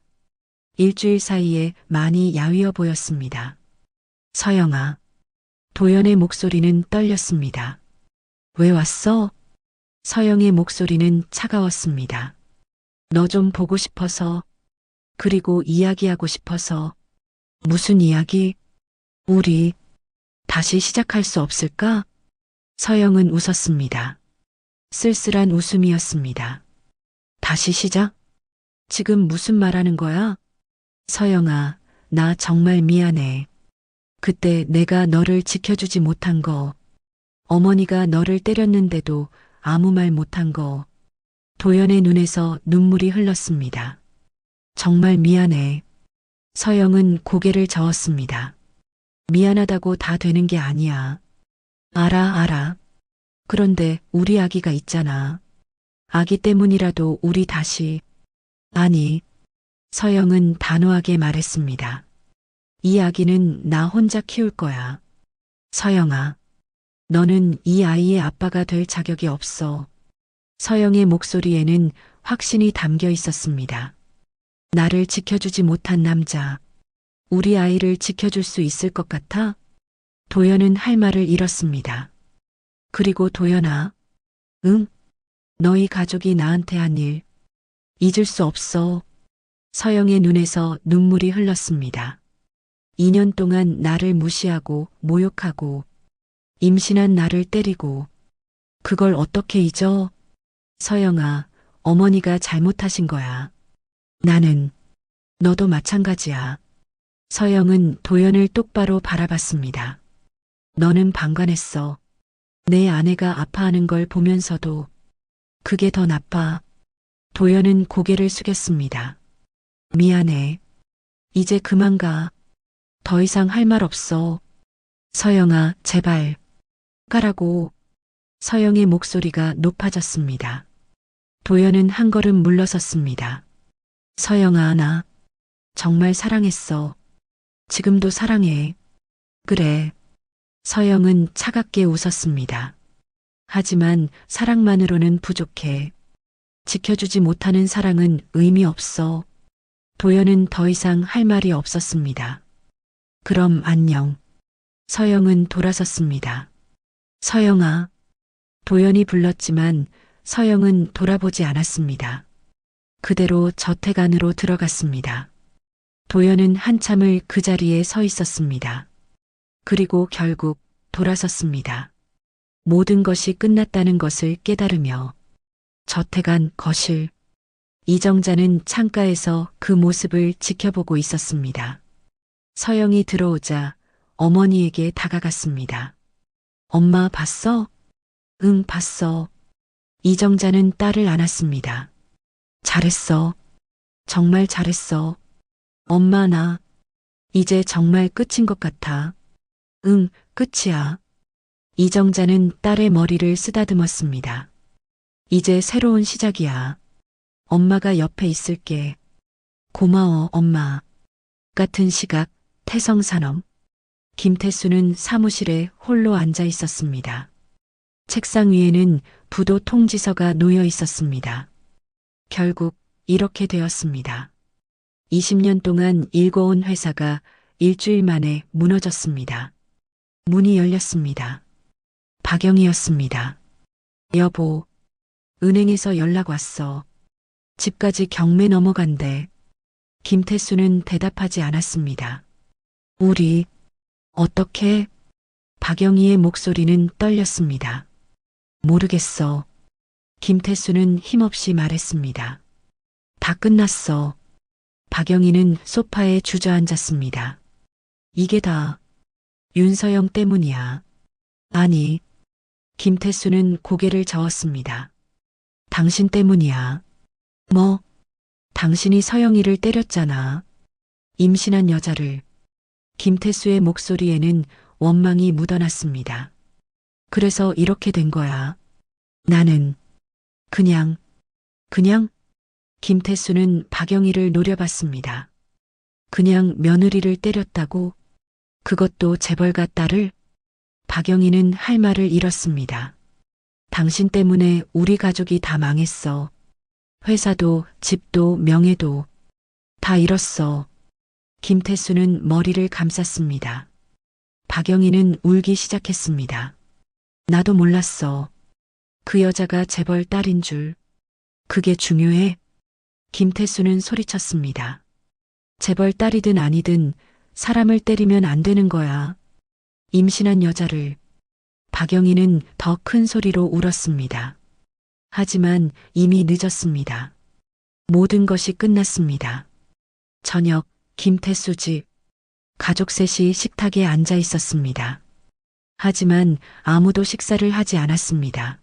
일주일 사이에 많이 야위어 보였습니다. 서영아. 도연의 목소리는 떨렸습니다. 왜 왔어? 서영의 목소리는 차가웠습니다. 너 좀 보고 싶어서, 그리고 이야기하고 싶어서. 무슨 이야기? 우리 다시 시작할 수 없을까? 서영은 웃었습니다. 쓸쓸한 웃음이었습니다. 다시 시작? 지금 무슨 말하는 거야? 서영아, 나 정말 미안해. 그때 내가 너를 지켜주지 못한 거, 어머니가 너를 때렸는데도 아무 말 못한 거. 도연의 눈에서 눈물이 흘렀습니다. 정말 미안해. 서영은 고개를 저었습니다. 미안하다고 다 되는 게 아니야. 알아. 그런데 우리 아기가 있잖아. 아기 때문이라도 우리 다시. 아니. 서영은 단호하게 말했습니다. 이 아기는 나 혼자 키울 거야. 서영아. 너는 이 아이의 아빠가 될 자격이 없어. 서영의 목소리에는 확신이 담겨 있었습니다. 나를 지켜주지 못한 남자. 우리 아이를 지켜줄 수 있을 것 같아? 도연은 할 말을 잃었습니다. 그리고 도연아. 응? 너희 가족이 나한테 한 일. 잊을 수 없어. 서영의 눈에서 눈물이 흘렀습니다. 2년 동안 나를 무시하고 모욕하고 임신한 나를 때리고 그걸 어떻게 잊어? 서영아, 어머니가 잘못하신 거야. 나는 너도 마찬가지야. 서영은 도연을 똑바로 바라봤습니다. 너는 방관했어. 내 아내가 아파하는 걸 보면서도 그게 더 나빠. 도연은 고개를 숙였습니다. 미안해. 이제 그만 가. 더 이상 할 말 없어. 서영아, 제발. 가라고. 서영의 목소리가 높아졌습니다. 도연은 한 걸음 물러섰습니다. 서영아, 나 정말 사랑했어. 지금도 사랑해. 그래. 서영은 차갑게 웃었습니다. 하지만 사랑만으로는 부족해. 지켜주지 못하는 사랑은 의미 없어. 도연은 더 이상 할 말이 없었습니다. 그럼 안녕. 서영은 돌아섰습니다. 서영아. 도연이 불렀지만 서영은 돌아보지 않았습니다. 그대로 저택 안으로 들어갔습니다. 도연은 한참을 그 자리에 서 있었습니다. 그리고 결국 돌아섰습니다. 모든 것이 끝났다는 것을 깨달으며 저택 안 거실. 이정자는 창가에서 그 모습을 지켜보고 있었습니다. 서영이 들어오자 어머니에게 다가갔습니다. 엄마 봤어? 응, 봤어. 이정자는 딸을 안았습니다. 잘했어. 정말 잘했어. 엄마, 나 이제 정말 끝인 것 같아. 응, 끝이야. 이정자는 딸의 머리를 쓰다듬었습니다. 이제 새로운 시작이야. 엄마가 옆에 있을게. 고마워, 엄마. 같은 시각, 태성산업. 김태수는 사무실에 홀로 앉아 있었습니다. 책상 위에는 부도 통지서가 놓여 있었습니다. 결국 이렇게 되었습니다. 20년 동안 일궈온 회사가 일주일 만에 무너졌습니다. 문이 열렸습니다. 박영이었습니다. 여보, 은행에서 연락 왔어. 집까지 경매 넘어간대. 김태수는 대답하지 않았습니다. 우리 어떻게? 박영희의 목소리는 떨렸습니다. 모르겠어. 김태수는 힘없이 말했습니다. 다 끝났어. 박영희는 소파에 주저앉았습니다. 이게 다 윤서영 때문이야. 아니. 김태수는 고개를 저었습니다. 당신 때문이야. 뭐? 당신이 서영이를 때렸잖아. 임신한 여자를. 김태수의 목소리에는 원망이 묻어났습니다. 그래서 이렇게 된 거야. 나는 그냥. 김태수는 박영희를 노려봤습니다. 그냥 며느리를 때렸다고? 그것도 재벌가 딸을? 박영희는 할 말을 잃었습니다. 당신 때문에 우리 가족이 다 망했어. 회사도, 집도, 명예도 다 잃었어. 김태수는 머리를 감쌌습니다. 박영희는 울기 시작했습니다. 나도 몰랐어. 그 여자가 재벌 딸인 줄. 그게 중요해? 김태수는 소리쳤습니다. 재벌 딸이든 아니든 사람을 때리면 안 되는 거야. 임신한 여자를. 박영희는 더 큰 소리로 울었습니다. 하지만 이미 늦었습니다. 모든 것이 끝났습니다. 저녁, 김태수 집. 가족 셋이 식탁에 앉아 있었습니다. 하지만 아무도 식사를 하지 않았습니다.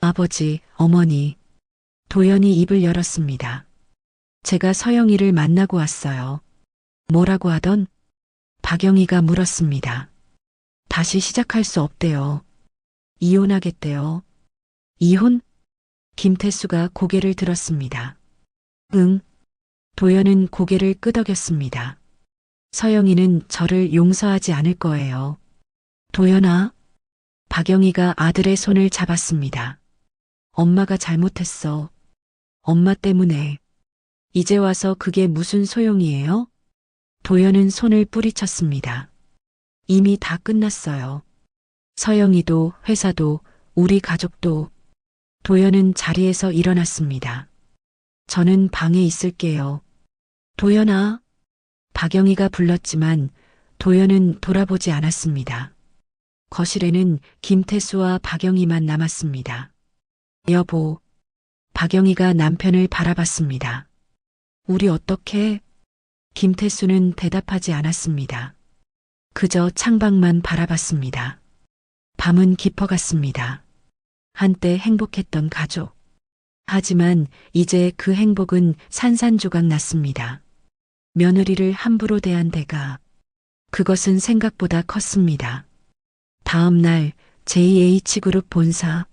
아버지, 어머니. 도연이 입을 열었습니다. 제가 서영이를 만나고 왔어요. 뭐라고 하던? 박영희가 물었습니다. 다시 시작할 수 없대요. 이혼하겠대요. 이혼? 김태수가 고개를 들었습니다. 응. 도연은 고개를 끄덕였습니다. 서영이는 저를 용서하지 않을 거예요. 도연아. 박영희가 아들의 손을 잡았습니다. 엄마가 잘못했어. 엄마 때문에. 이제 와서 그게 무슨 소용이에요? 도연은 손을 뿌리쳤습니다. 이미 다 끝났어요. 서영이도, 회사도, 우리 가족도. 도연은 자리에서 일어났습니다. 저는 방에 있을게요. 도연아. 박영희가 불렀지만 도연은 돌아보지 않았습니다. 거실에는 김태수와 박영희만 남았습니다. 여보. 박영희가 남편을 바라봤습니다. 우리 어떻게? 김태수는 대답하지 않았습니다. 그저 창밖만 바라봤습니다. 밤은 깊어갔습니다. 한때 행복했던 가족. 하지만 이제 그 행복은 산산조각 났습니다. 며느리를 함부로 대한 대가. 그것은 생각보다 컸습니다. 다음 날 JH그룹 본사.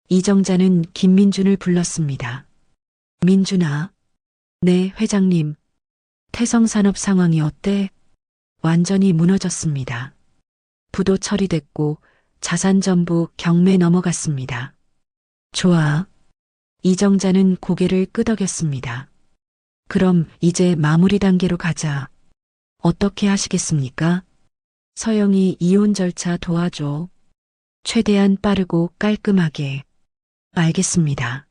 이정자는 김민준을 불렀습니다. 민준아. 네, 회장님. 태성산업 상황이 어때? 완전히 무너졌습니다. 부도 처리됐고 자산 전부 경매 넘어갔습니다. 좋아. 이정자는 고개를 끄덕였습니다. 그럼 이제 마무리 단계로 가자. 어떻게 하시겠습니까? 서영이 이혼 절차 도와줘. 최대한 빠르고 깔끔하게. 알겠습니다.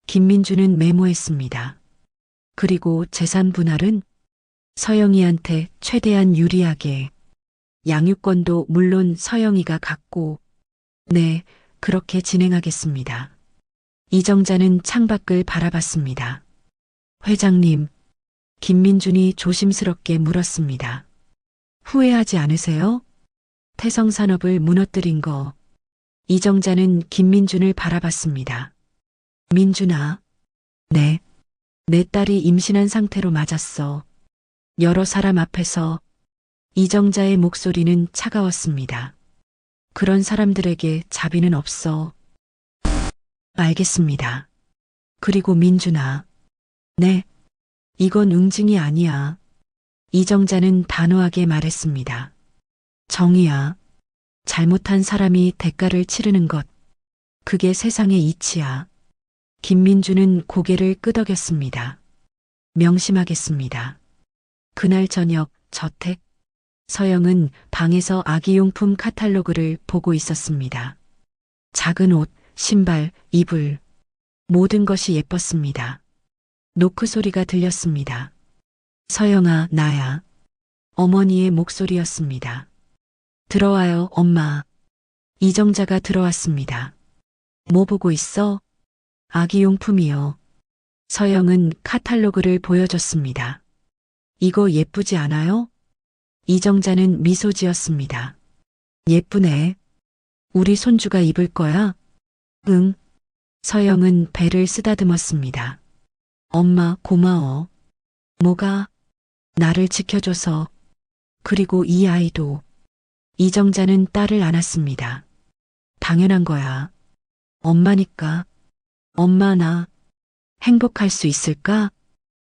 김민주는 메모했습니다. 그리고 재산 분할은 서영이한테 최대한 유리하게. 양육권도 물론 서영이가 갖고. 네, 그렇게 진행하겠습니다. 이정자는 창밖을 바라봤습니다. 회장님, 김민준이 조심스럽게 물었습니다. 후회하지 않으세요? 태성산업을 무너뜨린 거. 이정자는 김민준을 바라봤습니다. 민준아. 네. 내 딸이 임신한 상태로 맞았어. 여러 사람 앞에서. 이정자의 목소리는 차가웠습니다. 그런 사람들에게 자비는 없어. 알겠습니다. 그리고 민준아. 네. 이건 응징이 아니야. 이정자는 단호하게 말했습니다. 정의야. 잘못한 사람이 대가를 치르는 것. 그게 세상의 이치야. 김민주는 고개를 끄덕였습니다. 명심하겠습니다. 그날 저녁 저택. 서영은 방에서 아기용품 카탈로그를 보고 있었습니다. 작은 옷, 신발, 이불. 모든 것이 예뻤습니다. 노크 소리가 들렸습니다. 서영아, 나야. 어머니의 목소리였습니다. 들어와요, 엄마. 이정자가 들어왔습니다. 뭐 보고 있어? 아기용품이요. 서영은 카탈로그를 보여줬습니다. 이거 예쁘지 않아요? 이정자는 미소 지었습니다. 예쁘네. 우리 손주가 입을 거야? 응. 서영은 배를 쓰다듬었습니다. 엄마, 고마워. 뭐가? 나를 지켜줘서. 그리고 이 아이도. 이정자는 딸을 안았습니다. 당연한 거야. 엄마니까. 엄마 나 행복할 수 있을까?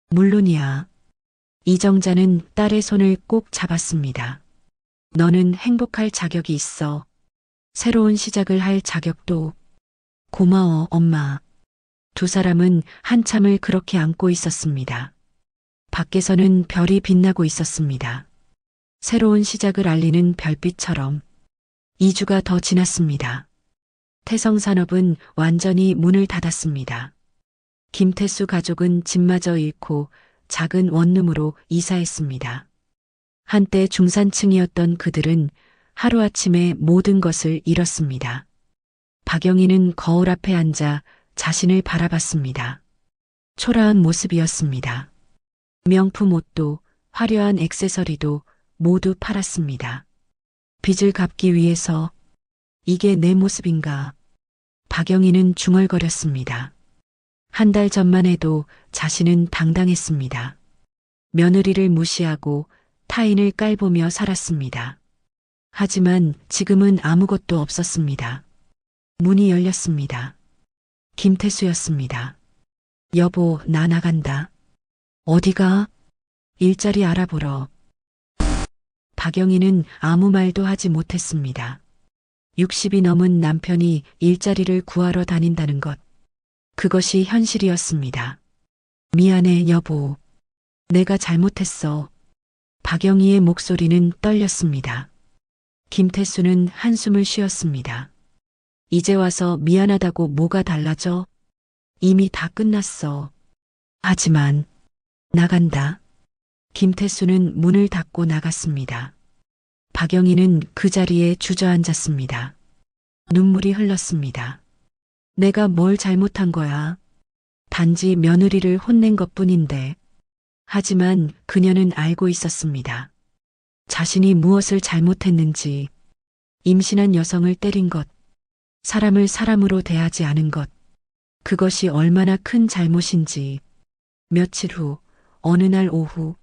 물론이야. 이정자는 딸의 손을 꼭 잡았습니다. 너는 행복할 자격이 있어. 새로운 시작을 할 자격도. 고마워, 엄마. 두 사람은 한참을 그렇게 안고 있었습니다. 밖에서는 별이 빛나고 있었습니다. 새로운 시작을 알리는 별빛처럼. 2주가 더 지났습니다. 태성산업은 완전히 문을 닫았습니다. 김태수 가족은 집마저 잃고 작은 원룸으로 이사했습니다. 한때 중산층이었던 그들은 하루아침에 모든 것을 잃었습니다. 박영희는 거울 앞에 앉아 자신을 바라봤습니다. 초라한 모습이었습니다. 명품 옷도 화려한 액세서리도 모두 팔았습니다. 빚을 갚기 위해서. 이게 내 모습인가? 박영희는 중얼거렸습니다. 한 달 전만 해도 자신은 당당했습니다. 며느리를 무시하고 타인을 깔보며 살았습니다. 하지만 지금은 아무것도 없었습니다. 문이 열렸습니다. 김태수였습니다. 여보, 나 나간다. 어디가? 일자리 알아보러. 박영희는 아무 말도 하지 못했습니다. 60이 넘은 남편이 일자리를 구하러 다닌다는 것. 그것이 현실이었습니다. 미안해, 여보. 내가 잘못했어. 박영희의 목소리는 떨렸습니다. 김태수는 한숨을 쉬었습니다. 이제 와서 미안하다고 뭐가 달라져? 이미 다 끝났어. 하지만 나간다. 김태수는 문을 닫고 나갔습니다. 박영희는 그 자리에 주저앉았습니다. 눈물이 흘렀습니다. 내가 뭘 잘못한 거야? 단지 며느리를 혼낸 것뿐인데. 하지만 그녀는 알고 있었습니다. 자신이 무엇을 잘못했는지. 임신한 여성을 때린 것, 사람을 사람으로 대하지 않은 것, 그것이 얼마나 큰 잘못인지. 며칠 후, 어느 날 오후,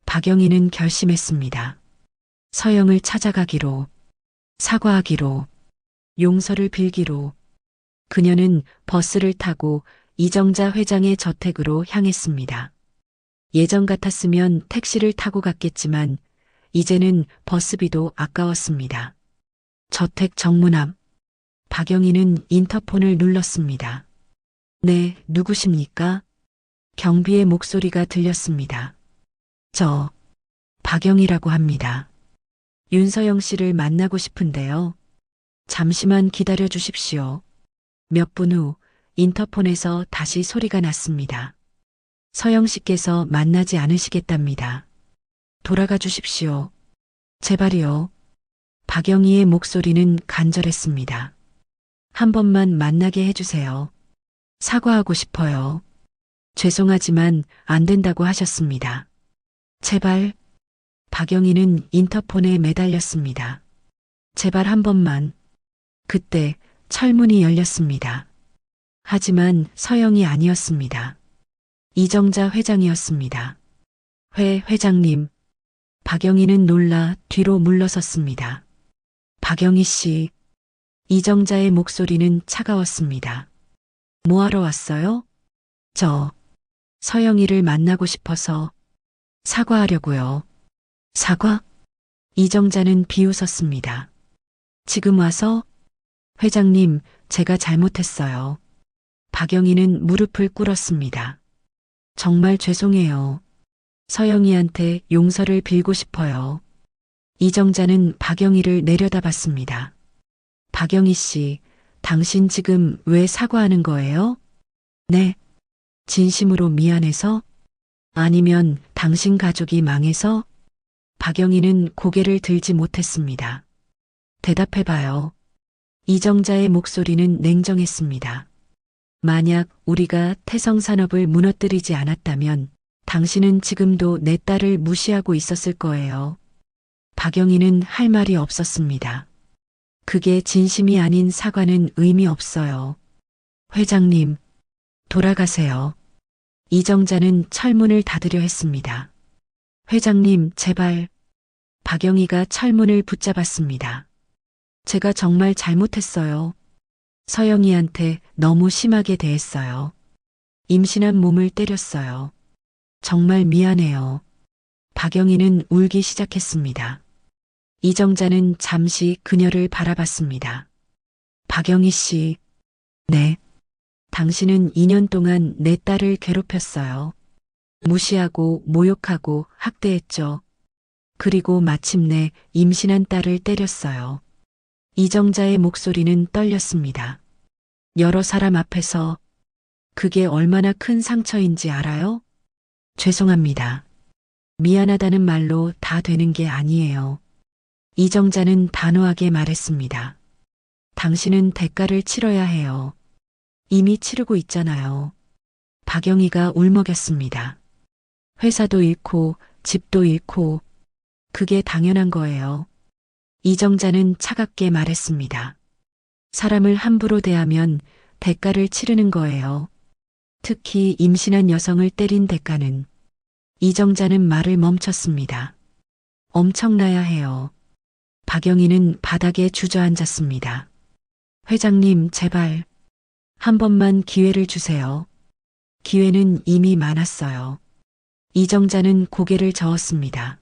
박영희는 결심했습니다. 서영을 찾아가기로, 사과하기로, 용서를 빌기로. 그녀는 버스를 타고 이정자 회장의 저택으로 향했습니다. 예전 같았으면 택시를 타고 갔겠지만 이제는 버스비도 아까웠습니다. 저택 정문 앞, 박영희는 인터폰을 눌렀습니다. 네, 누구십니까? 경비의 목소리가 들렸습니다. 저, 박영희라고 합니다. 윤서영 씨를 만나고 싶은데요. 잠시만 기다려 주십시오. 몇 분 후 인터폰에서 다시 소리가 났습니다. 서영 씨께서 만나지 않으시겠답니다. 돌아가 주십시오. 제발이요. 박영희의 목소리는 간절했습니다. 한 번만 만나게 해주세요. 사과하고 싶어요. 죄송하지만 안 된다고 하셨습니다. 제발. 박영희는 인터폰에 매달렸습니다. 제발 한 번만. 그때 철문이 열렸습니다. 하지만 서영이 아니었습니다. 이정자 회장이었습니다. 회장님. 박영희는 놀라 뒤로 물러섰습니다. 박영희 씨. 이정자의 목소리는 차가웠습니다. 뭐하러 왔어요? 서영이를 만나고 싶어서. 사과하려고요. 사과? 이정자는 비웃었습니다. 지금 와서? 회장님, 제가 잘못했어요. 박영희는 무릎을 꿇었습니다. 정말 죄송해요. 서영이한테 용서를 빌고 싶어요. 이정자는 박영희를 내려다봤습니다. 박영희 씨, 당신 지금 왜 사과하는 거예요? 네. 진심으로 미안해서? 아니면 당신 가족이 망해서? 박영희는 고개를 들지 못했습니다. 대답해봐요. 이정자의 목소리는 냉정했습니다. 만약 우리가 태성산업을 무너뜨리지 않았다면 당신은 지금도 내 딸을 무시하고 있었을 거예요. 박영희는 할 말이 없었습니다. 그게 진심이 아닌 사과는 의미 없어요. 회장님, 돌아가세요. 이정자는 철문을 닫으려 했습니다. 회장님, 제발. 박영희가 철문을 붙잡았습니다. 제가 정말 잘못했어요. 서영이한테 너무 심하게 대했어요. 임신한 몸을 때렸어요. 정말 미안해요. 박영희는 울기 시작했습니다. 이정자는 잠시 그녀를 바라봤습니다. 박영희 씨, 네. 당신은 2년 동안 내 딸을 괴롭혔어요. 무시하고 모욕하고 학대했죠. 그리고 마침내 임신한 딸을 때렸어요. 이정자의 목소리는 떨렸습니다. 여러 사람 앞에서 그게 얼마나 큰 상처인지 알아요? 죄송합니다. 미안하다는 말로 다 되는 게 아니에요. 이정자는 단호하게 말했습니다. 당신은 대가를 치러야 해요. 이미 치르고 있잖아요. 박영희가 울먹였습니다. 회사도 잃고 집도 잃고 그게 당연한 거예요. 이정자는 차갑게 말했습니다. 사람을 함부로 대하면 대가를 치르는 거예요. 특히 임신한 여성을 때린 대가는. 이정자는 말을 멈췄습니다. 엄청나야 해요. 박영희는 바닥에 주저앉았습니다. 회장님, 제발 한 번만 기회를 주세요. 기회는 이미 많았어요. 이정자는 고개를 저었습니다.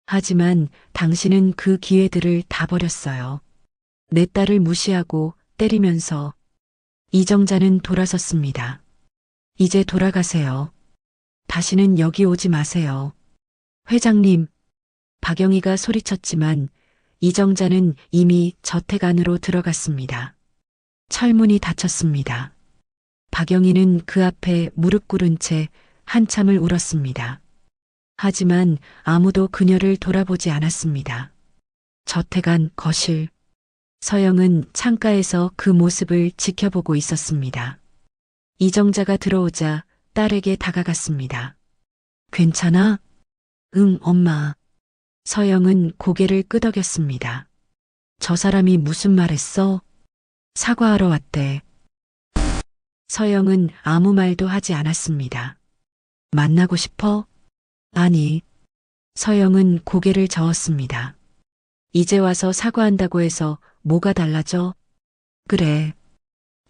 하지만 당신은 그 기회들을 다 버렸어요. 내 딸을 무시하고 때리면서. 이정자는 돌아섰습니다. 이제 돌아가세요. 다시는 여기 오지 마세요. 회장님, 박영희가 소리쳤지만 이정자는 이미 저택 안으로 들어갔습니다. 철문이 닫혔습니다. 박영희는 그 앞에 무릎 꿇은 채 한참을 울었습니다. 하지만 아무도 그녀를 돌아보지 않았습니다. 저택 안 거실. 서영은 창가에서 그 모습을 지켜보고 있었습니다. 이정자가 들어오자 딸에게 다가갔습니다. 괜찮아? 응, 엄마. 서영은 고개를 끄덕였습니다. 저 사람이 무슨 말 했어? 사과하러 왔대. 서영은 아무 말도 하지 않았습니다. 만나고 싶어? 아니. 서영은 고개를 저었습니다. 이제 와서 사과한다고 해서 뭐가 달라져? 그래.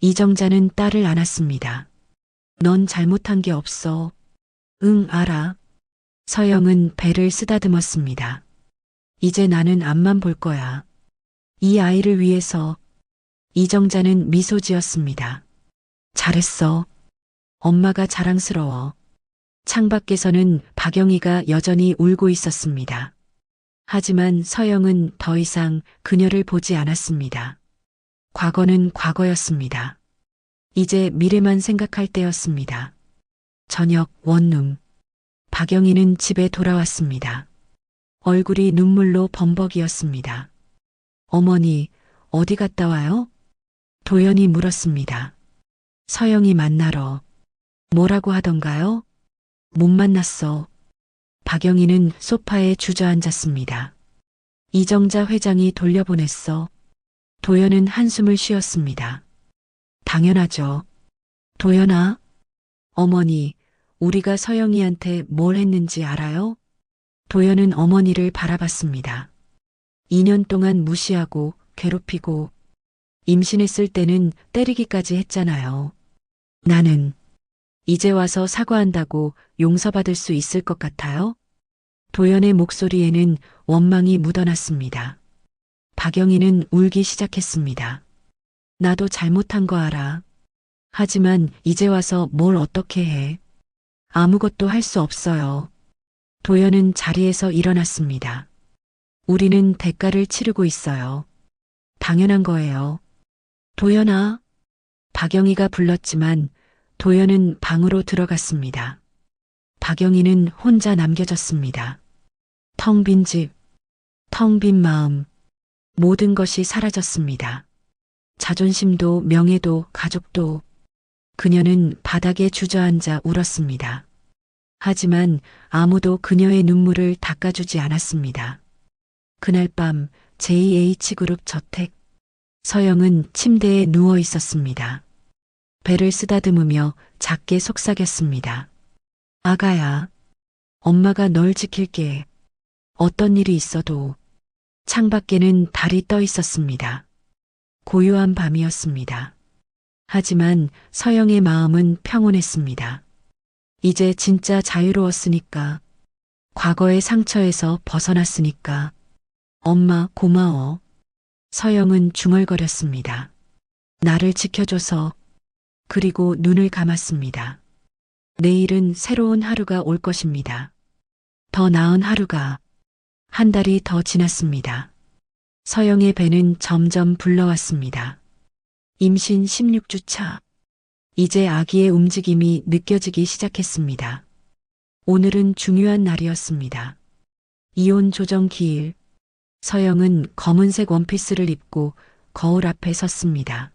이정자는 딸을 안았습니다. 넌 잘못한 게 없어. 응, 알아. 서영은 배를 쓰다듬었습니다. 이제 나는 앞만 볼 거야. 이 아이를 위해서. 이정자는 미소 지었습니다. 잘했어. 엄마가 자랑스러워. 창밖에서는 박영희가 여전히 울고 있었습니다. 하지만 서영은 더 이상 그녀를 보지 않았습니다. 과거는 과거였습니다. 이제 미래만 생각할 때였습니다. 저녁 원룸. 박영희는 집에 돌아왔습니다. 얼굴이 눈물로 범벅이었습니다. 어머니, 어디 갔다 와요? 도연이 물었습니다. 서영이 만나러. 뭐라고 하던가요? 못 만났어. 박영희는 소파에 주저앉았습니다. 이정자 회장이 돌려보냈어. 도연은 한숨을 쉬었습니다. 당연하죠. 도연아? 어머니, 우리가 서영이한테 뭘 했는지 알아요? 도연은 어머니를 바라봤습니다. 2년 동안 무시하고 괴롭히고 임신했을 때는 때리기까지 했잖아요. 나는 이제 와서 사과한다고 용서받을 수 있을 것 같아요? 도연의 목소리에는 원망이 묻어났습니다. 박영희는 울기 시작했습니다. 나도 잘못한 거 알아. 하지만 이제 와서 뭘 어떻게 해. 아무것도 할 수 없어요. 도연은 자리에서 일어났습니다. 우리는 대가를 치르고 있어요. 당연한 거예요. 도연아. 박영희가 불렀지만 도연은 방으로 들어갔습니다. 박영희는 혼자 남겨졌습니다. 텅 빈 집, 텅 빈 마음, 모든 것이 사라졌습니다. 자존심도 명예도 가족도. 그녀는 바닥에 주저앉아 울었습니다. 하지만 아무도 그녀의 눈물을 닦아주지 않았습니다. 그날 밤 JH그룹 저택. 서영은 침대에 누워 있었습니다. 배를 쓰다듬으며 작게 속삭였습니다. 아가야, 엄마가 널 지킬게. 어떤 일이 있어도. 창밖에는 달이 떠 있었습니다. 고요한 밤이었습니다. 하지만 서영의 마음은 평온했습니다. 이제 진짜 자유로웠으니까. 과거의 상처에서 벗어났으니까. 엄마 고마워. 서영은 중얼거렸습니다. 나를 지켜줘서. 그리고 눈을 감았습니다. 내일은 새로운 하루가 올 것입니다. 더 나은 하루가. 한 달이 더 지났습니다. 서영의 배는 점점 불러왔습니다. 임신 16주차. 이제 아기의 움직임이 느껴지기 시작했습니다. 오늘은 중요한 날이었습니다. 이혼 조정 기일. 서영은 검은색 원피스를 입고 거울 앞에 섰습니다.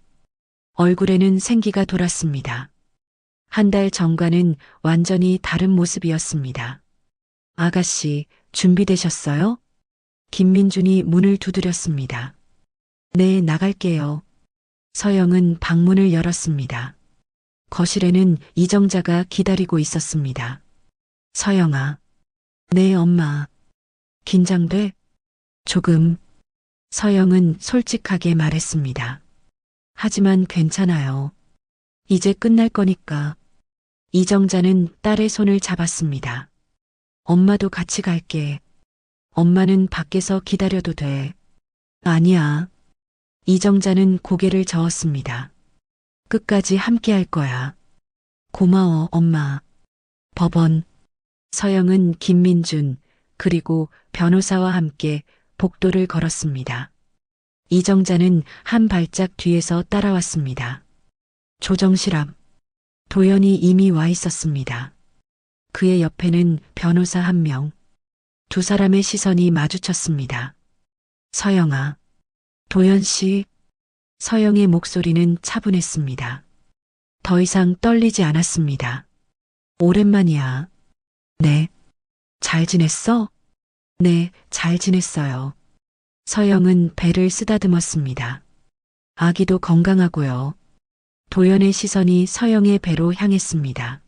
얼굴에는 생기가 돌았습니다. 한 달 전과는 완전히 다른 모습이었습니다. 아가씨, 준비되셨어요? 김민준이 문을 두드렸습니다. 네, 나갈게요. 서영은 방문을 열었습니다. 거실에는 이정자가 기다리고 있었습니다. 서영아. 네, 엄마. 긴장돼? 조금. 서영은 솔직하게 말했습니다. 하지만 괜찮아요. 이제 끝날 거니까. 이정자는 딸의 손을 잡았습니다. 엄마도 같이 갈게. 엄마는 밖에서 기다려도 돼. 아니야. 이정자는 고개를 저었습니다. 끝까지 함께 할 거야. 고마워, 엄마. 법원. 서영은 김민준, 그리고 변호사와 함께 복도를 걸었습니다. 이정자는 한 발짝 뒤에서 따라왔습니다. 조정실 앞. 도연이 이미 와 있었습니다. 그의 옆에는 변호사 한 명. 두 사람의 시선이 마주쳤습니다. 서영아. 도연 씨. 서영의 목소리는 차분했습니다. 더 이상 떨리지 않았습니다. 오랜만이야. 네. 잘 지냈어? 네, 잘 지냈어요. 서영은 배를 쓰다듬었습니다. 아기도 건강하고요. 도연의 시선이 서영의 배로 향했습니다.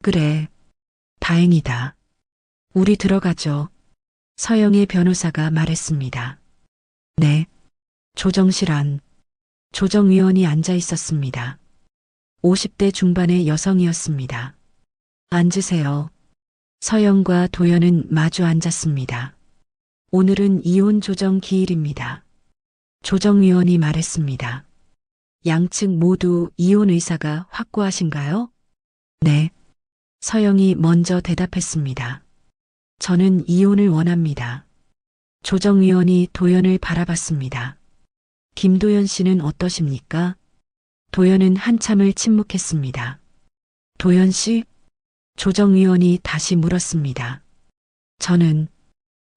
그래. 다행이다. 우리 들어가죠. 서영의 변호사가 말했습니다. 네. 조정실 안. 조정위원이 앉아 있었습니다. 50대 중반의 여성이었습니다. 앉으세요. 서영과 도연은 마주 앉았습니다. 오늘은 이혼 조정 기일입니다. 조정위원이 말했습니다. 양측 모두 이혼 의사가 확고하신가요? 네. 서영이 먼저 대답했습니다. 저는 이혼을 원합니다. 조정위원이 도연을 바라봤습니다. 김도연 씨는 어떠십니까? 도연은 한참을 침묵했습니다. 도연 씨? 조정위원이 다시 물었습니다.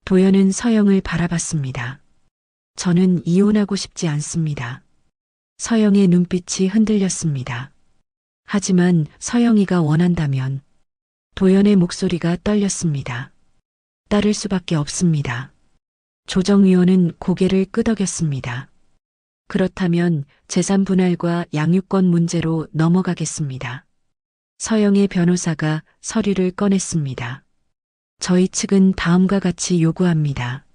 도연은 서영을 바라봤습니다. 저는 이혼하고 싶지 않습니다. 서영의 눈빛이 흔들렸습니다. 하지만 서영이가 원한다면. 도연의 목소리가 떨렸습니다. 따를 수밖에 없습니다. 조정위원은 고개를 끄덕였습니다. 그렇다면 재산 분할과 양육권 문제로 넘어가겠습니다. 서영의 변호사가 서류를 꺼냈습니다. 저희 측은 다음과 같이 요구합니다.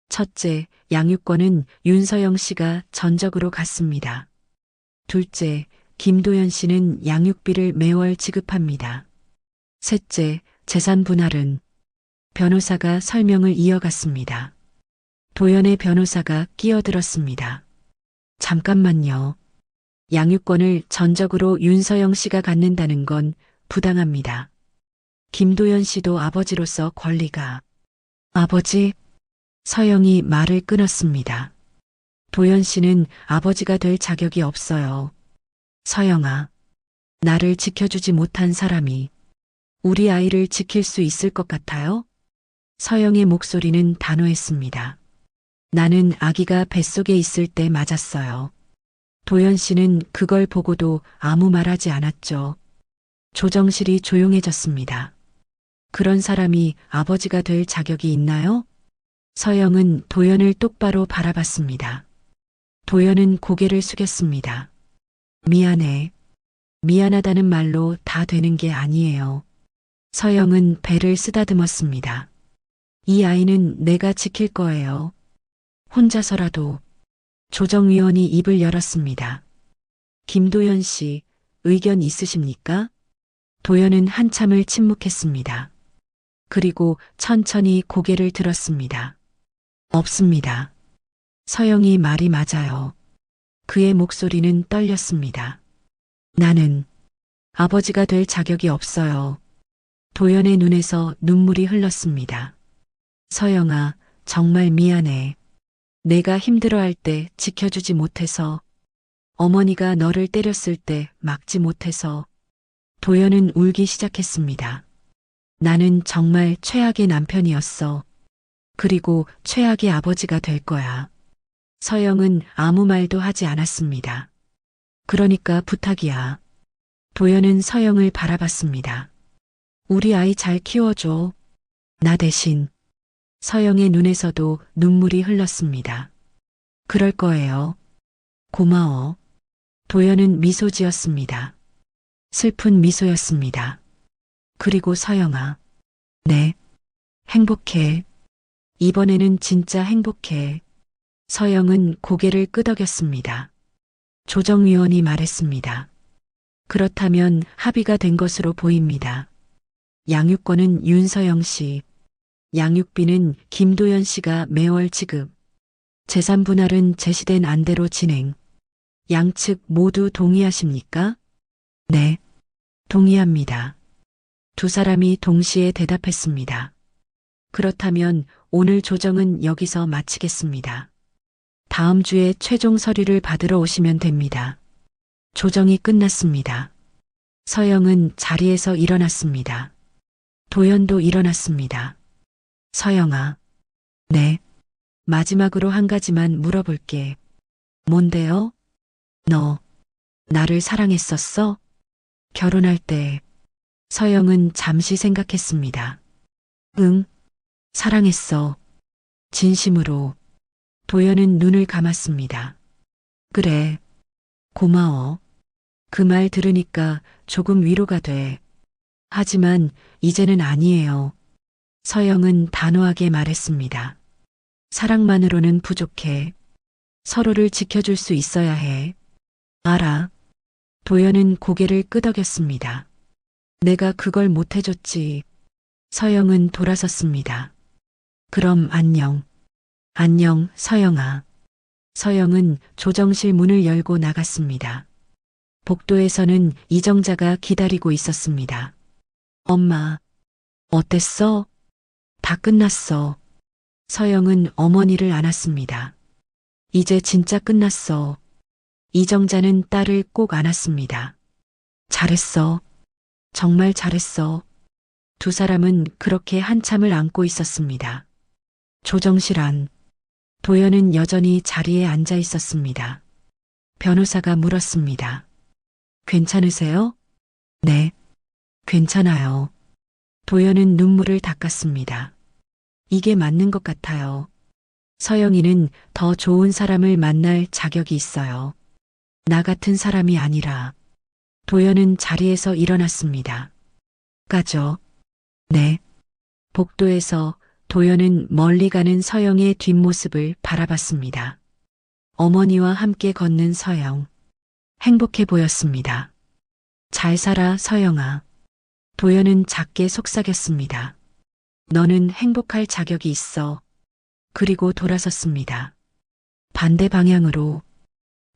첫째, 양육권은 윤서영 씨가 전적으로 갖습니다. 둘째, 김도연 씨는 양육비를 매월 지급합니다. 셋째, 재산 분할은. 변호사가 설명을 이어갔습니다. 도연의 변호사가 끼어들었습니다. 잠깐만요. 양육권을 전적으로 윤서영 씨가 갖는다는 건 부당합니다. 김도연 씨도 아버지로서 권리가. 아버지? 서영이 말을 끊었습니다. 도연 씨는 아버지가 될 자격이 없어요. 서영아, 나를 지켜주지 못한 사람이 우리 아이를 지킬 수 있을 것 같아요? 서영의 목소리는 단호했습니다. 나는 아기가 뱃속에 있을 때 맞았어요. 도연 씨는 그걸 보고도 아무 말하지 않았죠. 조정실이 조용해졌습니다. 그런 사람이 아버지가 될 자격이 있나요? 서영은 도연을 똑바로 바라봤습니다. 도연은 고개를 숙였습니다. 미안해. 미안하다는 말로 다 되는 게 아니에요. 서영은 배를 쓰다듬었습니다. 이 아이는 내가 지킬 거예요. 혼자서라도. 조정위원이 입을 열었습니다. 김도연 씨, 의견 있으십니까? 도연은 한참을 침묵했습니다. 그리고 천천히 고개를 들었습니다. 없습니다. 서영이 말이 맞아요. 그의 목소리는 떨렸습니다. 나는 아버지가 될 자격이 없어요. 도연의 눈에서 눈물이 흘렀습니다. 서영아, 정말 미안해. 내가 힘들어할 때 지켜주지 못해서, 어머니가 너를 때렸을 때 막지 못해서. 도연은 울기 시작했습니다. 나는 정말 최악의 남편이었어. 그리고 최악의 아버지가 될 거야. 서영은 아무 말도 하지 않았습니다. 그러니까 부탁이야. 도연은 서영을 바라봤습니다. 우리 아이 잘 키워줘. 나 대신. 서영의 눈에서도 눈물이 흘렀습니다. 그럴 거예요. 고마워. 도연은 미소 지었습니다. 슬픈 미소였습니다. 그리고 서영아. 네. 행복해. 이번에는 진짜 행복해. 서영은 고개를 끄덕였습니다. 조정위원이 말했습니다. 그렇다면 합의가 된 것으로 보입니다. 양육권은 윤서영 씨, 양육비는 김도연 씨가 매월 지급, 재산 분할은 제시된 안대로 진행. 양측 모두 동의하십니까? 네, 동의합니다. 두 사람이 동시에 대답했습니다. 그렇다면 오늘 조정은 여기서 마치겠습니다. 다음 주에 최종 서류를 받으러 오시면 됩니다. 조정이 끝났습니다. 서영은 자리에서 일어났습니다. 도연도 일어났습니다. 서영아. 네. 마지막으로 한 가지만 물어볼게. 뭔데요? 너, 나를 사랑했었어? 결혼할 때. 서영은 잠시 생각했습니다. 응, 사랑했어. 진심으로. 도연은 눈을 감았습니다. 그래. 고마워. 그 말 들으니까 조금 위로가 돼. 하지만 이제는 아니에요. 서영은 단호하게 말했습니다. 사랑만으로는 부족해. 서로를 지켜줄 수 있어야 해. 알아. 도연은 고개를 끄덕였습니다. 내가 그걸 못해줬지. 서영은 돌아섰습니다. 그럼 안녕. 안녕, 서영아. 서영은 조정실 문을 열고 나갔습니다. 복도에서는 이정자가 기다리고 있었습니다. 엄마, 어땠어? 다 끝났어. 서영은 어머니를 안았습니다. 이제 진짜 끝났어. 이정자는 딸을 꼭 안았습니다. 잘했어. 정말 잘했어. 두 사람은 그렇게 한참을 안고 있었습니다. 조정실 안. 도연은 여전히 자리에 앉아 있었습니다. 변호사가 물었습니다. 괜찮으세요? 네, 괜찮아요. 도연은 눈물을 닦았습니다. 이게 맞는 것 같아요. 서영이는 더 좋은 사람을 만날 자격이 있어요. 나 같은 사람이 아니라. 도연은 자리에서 일어났습니다. 가죠. 네. 복도에서 도연은 멀리 가는 서영의 뒷모습을 바라봤습니다. 어머니와 함께 걷는 서영. 행복해 보였습니다. 잘 살아, 서영아. 도연은 작게 속삭였습니다. 너는 행복할 자격이 있어. 그리고 돌아섰습니다. 반대 방향으로.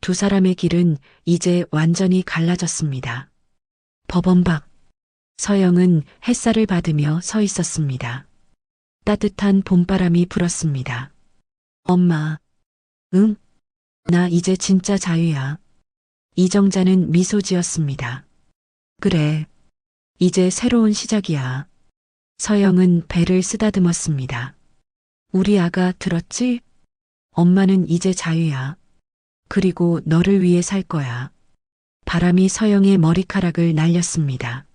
두 사람의 길은 이제 완전히 갈라졌습니다. 법원 밖. 서영은 햇살을 받으며 서 있었습니다. 따뜻한 봄바람이 불었습니다. 엄마. 응? 나 이제 진짜 자유야. 이정자는 미소 지었습니다. 그래. 이제 새로운 시작이야. 서영은 배를 쓰다듬었습니다. 우리 아가 들었지? 엄마는 이제 자유야. 그리고 너를 위해 살 거야. 바람이 서영의 머리카락을 날렸습니다.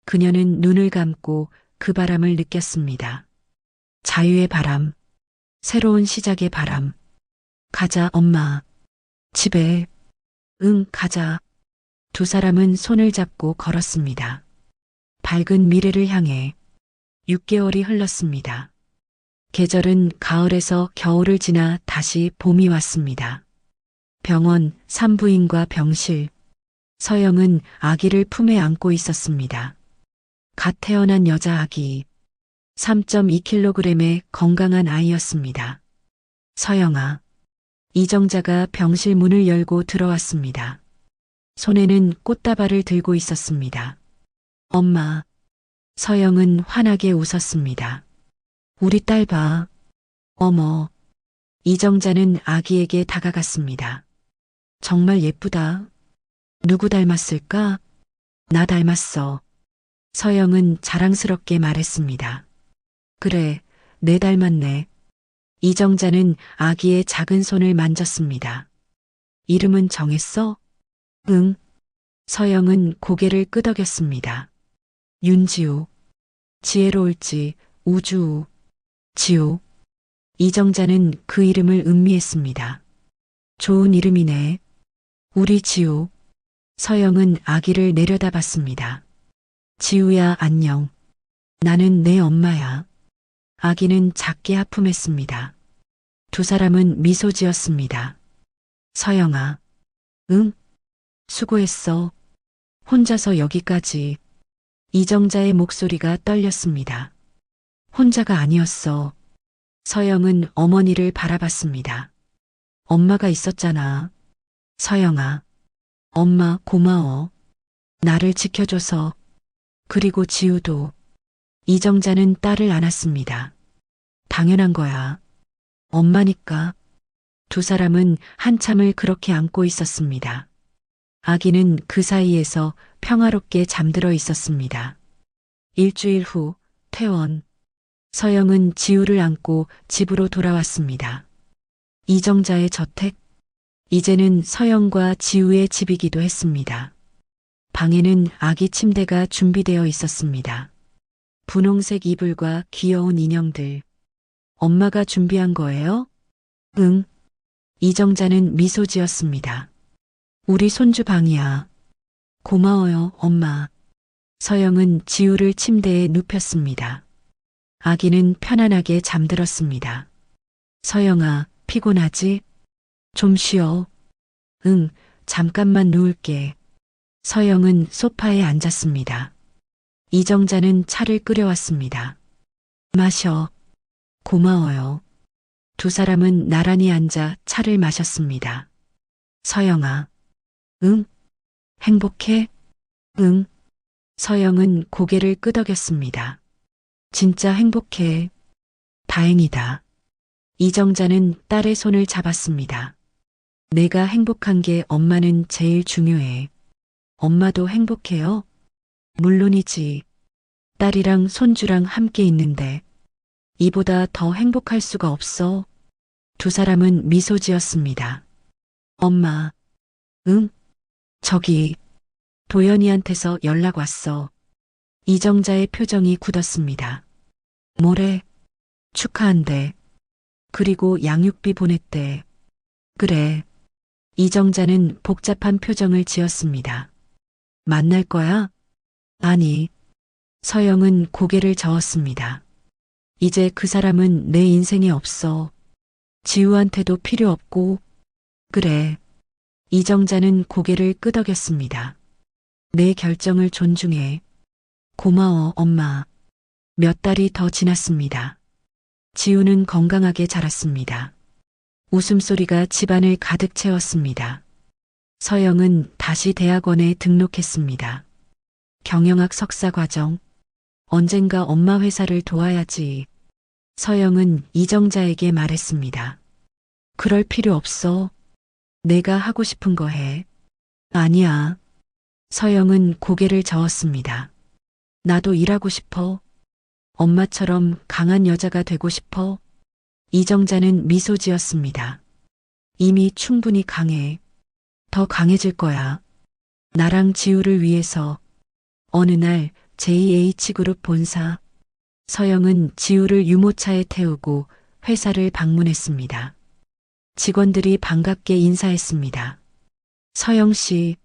그녀는 눈을 감고 그 바람을 느꼈습니다. 자유의 바람. 새로운 시작의 바람. 가자, 엄마. 집에. 응, 가자. 두 사람은 손을 잡고 걸었습니다. 밝은 미래를 향해. 6개월이 흘렀습니다. 계절은 가을에서 겨울을 지나 다시 봄이 왔습니다. 병원, 산부인과 병실. 서영은 아기를 품에 안고 있었습니다. 갓 태어난 여자 아기. 3.2kg의 건강한 아이였습니다. 서영아. 이정자가 병실 문을 열고 들어왔습니다. 손에는 꽃다발을 들고 있었습니다. 엄마. 서영은 환하게 웃었습니다. 우리 딸 봐. 어머. 이정자는 아기에게 다가갔습니다. 정말 예쁘다. 누구 닮았을까? 나 닮았어. 서영은 자랑스럽게 말했습니다. 그래, 내 닮았네. 이정자는 아기의 작은 손을 만졌습니다. 이름은 정했어? 응. 서영은 고개를 끄덕였습니다. 윤지우. 지혜로울지, 우주우. 지우. 이정자는 그 이름을 음미했습니다. 좋은 이름이네. 우리 지우. 서영은 아기를 내려다봤습니다. 지우야, 안녕. 나는 내 엄마야. 아기는 작게 하품했습니다. 두 사람은 미소 지었습니다. 서영아. 응? 수고했어. 혼자서 여기까지. 이정자의 목소리가 떨렸습니다. 혼자가 아니었어. 서영은 어머니를 바라봤습니다. 엄마가 있었잖아. 서영아. 엄마 고마워. 나를 지켜줘서. 그리고 지우도. 이정자는 딸을 안았습니다. 당연한 거야. 엄마니까. 두 사람은 한참을 그렇게 안고 있었습니다. 아기는 그 사이에서 평화롭게 잠들어 있었습니다. 일주일 후 퇴원. 서영은 지우를 안고 집으로 돌아왔습니다. 이정자의 저택. 이제는 서영과 지우의 집이기도 했습니다. 방에는 아기 침대가 준비되어 있었습니다. 분홍색 이불과 귀여운 인형들. 엄마가 준비한 거예요? 응. 이정자는 미소 지었습니다. 우리 손주 방이야. 고마워요, 엄마. 서영은 지우를 침대에 눕혔습니다. 아기는 편안하게 잠들었습니다. 서영아, 피곤하지? 좀 쉬어. 응, 잠깐만 누울게. 서영은 소파에 앉았습니다. 이정자는 차를 끓여왔습니다. 마셔. 고마워요. 두 사람은 나란히 앉아 차를 마셨습니다. 서영아. 응? 행복해? 응. 서영은 고개를 끄덕였습니다. 진짜 행복해. 다행이다. 이정자는 딸의 손을 잡았습니다. 내가 행복한 게 엄마는 제일 중요해. 엄마도 행복해요? 물론이지. 딸이랑 손주랑 함께 있는데 이보다 더 행복할 수가 없어. 두 사람은 미소 지었습니다. 엄마. 응? 저기 도연이한테서 연락 왔어. 이정자의 표정이 굳었습니다. 뭐래? 축하한대. 그리고 양육비 보냈대. 그래. 이정자는 복잡한 표정을 지었습니다. 만날 거야? 아니. 서영은 고개를 저었습니다. 이제 그 사람은 내 인생에 없어. 지우한테도 필요 없고. 그래. 이정자는 고개를 끄덕였습니다. 내 결정을 존중해. 고마워, 엄마. 몇 달이 더 지났습니다. 지우는 건강하게 자랐습니다. 웃음소리가 집안을 가득 채웠습니다. 서영은 다시 대학원에 등록했습니다. 경영학 석사 과정. 언젠가 엄마 회사를 도와야지. 서영은 이정자에게 말했습니다. 그럴 필요 없어. 내가 하고 싶은 거 해. 아니야. 서영은 고개를 저었습니다. 나도 일하고 싶어. 엄마처럼 강한 여자가 되고 싶어. 이정자는 미소 지었습니다. 이미 충분히 강해. 더 강해질 거야. 나랑 지우를 위해서. 어느 날 JH그룹 본사. 서영은 지우를 유모차에 태우고 회사를 방문했습니다. 직원들이 반갑게 인사했습니다. 서영 씨,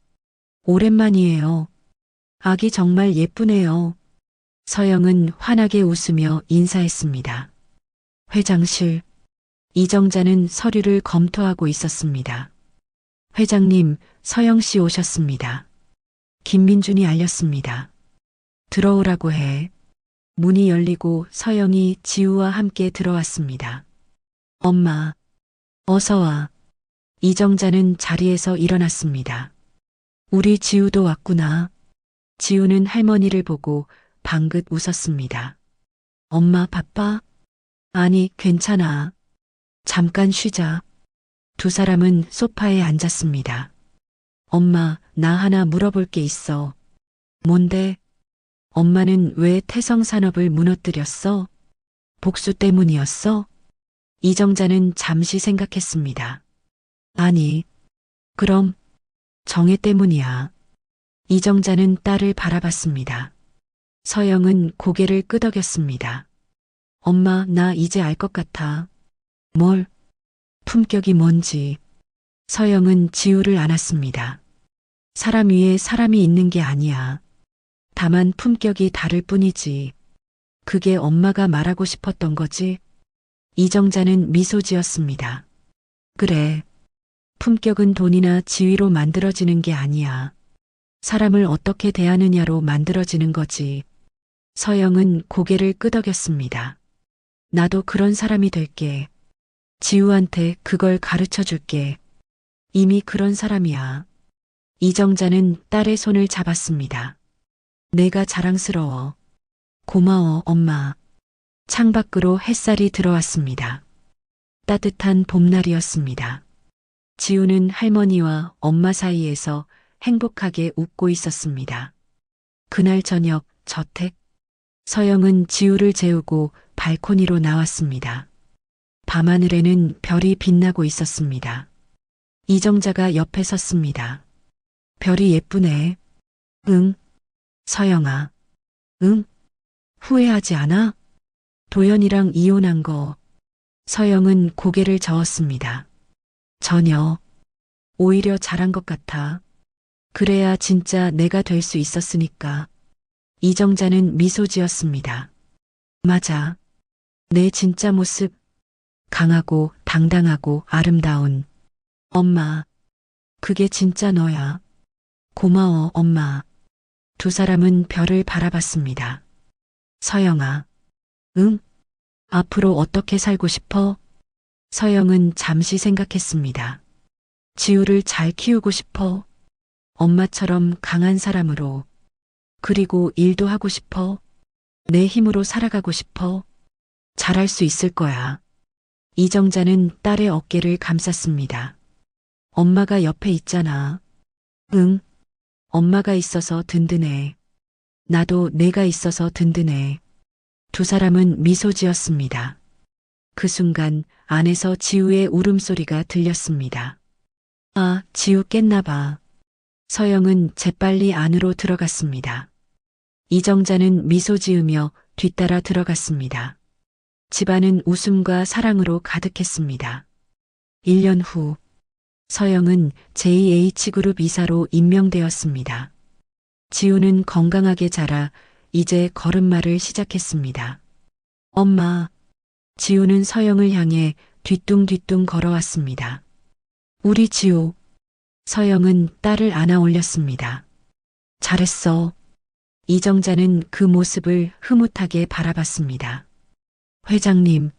오랜만이에요. 아기 정말 예쁘네요. 서영은 환하게 웃으며 인사했습니다. 회장실. 이정자는 서류를 검토하고 있었습니다. 회장님, 서영 씨 오셨습니다. 김민준이 알렸습니다. 들어오라고 해. 문이 열리고 서영이 지우와 함께 들어왔습니다. 엄마, 어서 와. 이정자는 자리에서 일어났습니다. 우리 지우도 왔구나. 지우는 할머니를 보고 방긋 웃었습니다. 엄마 바빠? 아니, 괜찮아. 잠깐 쉬자. 두 사람은 소파에 앉았습니다. 엄마, 나 하나 물어볼 게 있어. 뭔데? 엄마는 왜 태성산업을 무너뜨렸어? 복수 때문이었어? 이정자는 잠시 생각했습니다. 아니, 그럼 정혜 때문이야. 이정자는 딸을 바라봤습니다. 서영은 고개를 끄덕였습니다. 엄마, 나 이제 알 것 같아. 뭘? 품격이 뭔지. 서영은 지우를 안았습니다. 사람 위에 사람이 있는 게 아니야. 다만 품격이 다를 뿐이지. 그게 엄마가 말하고 싶었던 거지. 이정자는 미소 지었습니다. 그래. 품격은 돈이나 지위로 만들어지는 게 아니야. 사람을 어떻게 대하느냐로 만들어지는 거지. 서영은 고개를 끄덕였습니다. 나도 그런 사람이 될게. 지우한테 그걸 가르쳐 줄게. 이미 그런 사람이야. 이정자는 딸의 손을 잡았습니다. 내가 자랑스러워. 고마워, 엄마. 창밖으로 햇살이 들어왔습니다. 따뜻한 봄날이었습니다. 지우는 할머니와 엄마 사이에서 행복하게 웃고 있었습니다. 그날 저녁 저택. 서영은 지우를 재우고 발코니로 나왔습니다. 밤하늘에는 별이 빛나고 있었습니다. 이정자가 옆에 섰습니다. 별이 예쁘네. 응. 서영아. 응? 후회하지 않아? 도연이랑 이혼한 거. 서영은 고개를 저었습니다. 전혀. 오히려 잘한 것 같아. 그래야 진짜 내가 될 수 있었으니까. 이정자는 미소 지었습니다. 맞아. 내 진짜 모습. 강하고 당당하고 아름다운. 엄마. 그게 진짜 너야. 고마워, 엄마. 두 사람은 별을 바라봤습니다. 서영아. 응? 앞으로 어떻게 살고 싶어? 서영은 잠시 생각했습니다. 지우를 잘 키우고 싶어. 엄마처럼 강한 사람으로. 그리고 일도 하고 싶어. 내 힘으로 살아가고 싶어. 잘할 수 있을 거야. 이정자는 딸의 어깨를 감쌌습니다. 엄마가 옆에 있잖아. 응. 엄마가 있어서 든든해. 나도 내가 있어서 든든해. 두 사람은 미소 지었습니다. 그 순간 안에서 지우의 울음소리가 들렸습니다. 아, 지우 깼나 봐. 서영은 재빨리 안으로 들어갔습니다. 이정자는 미소 지으며 뒤따라 들어갔습니다. 집안은 웃음과 사랑으로 가득했습니다. 1년 후, 서영은 JH그룹 이사로 임명되었습니다. 지우는 건강하게 자라 이제 걸음마를 시작했습니다. 엄마, 지우는 서영을 향해 뒤뚱뒤뚱 걸어왔습니다. 우리 지우. 서영은 딸을 안아 올렸습니다. 잘했어. 이정자는 그 모습을 흐뭇하게 바라봤습니다. 회장님,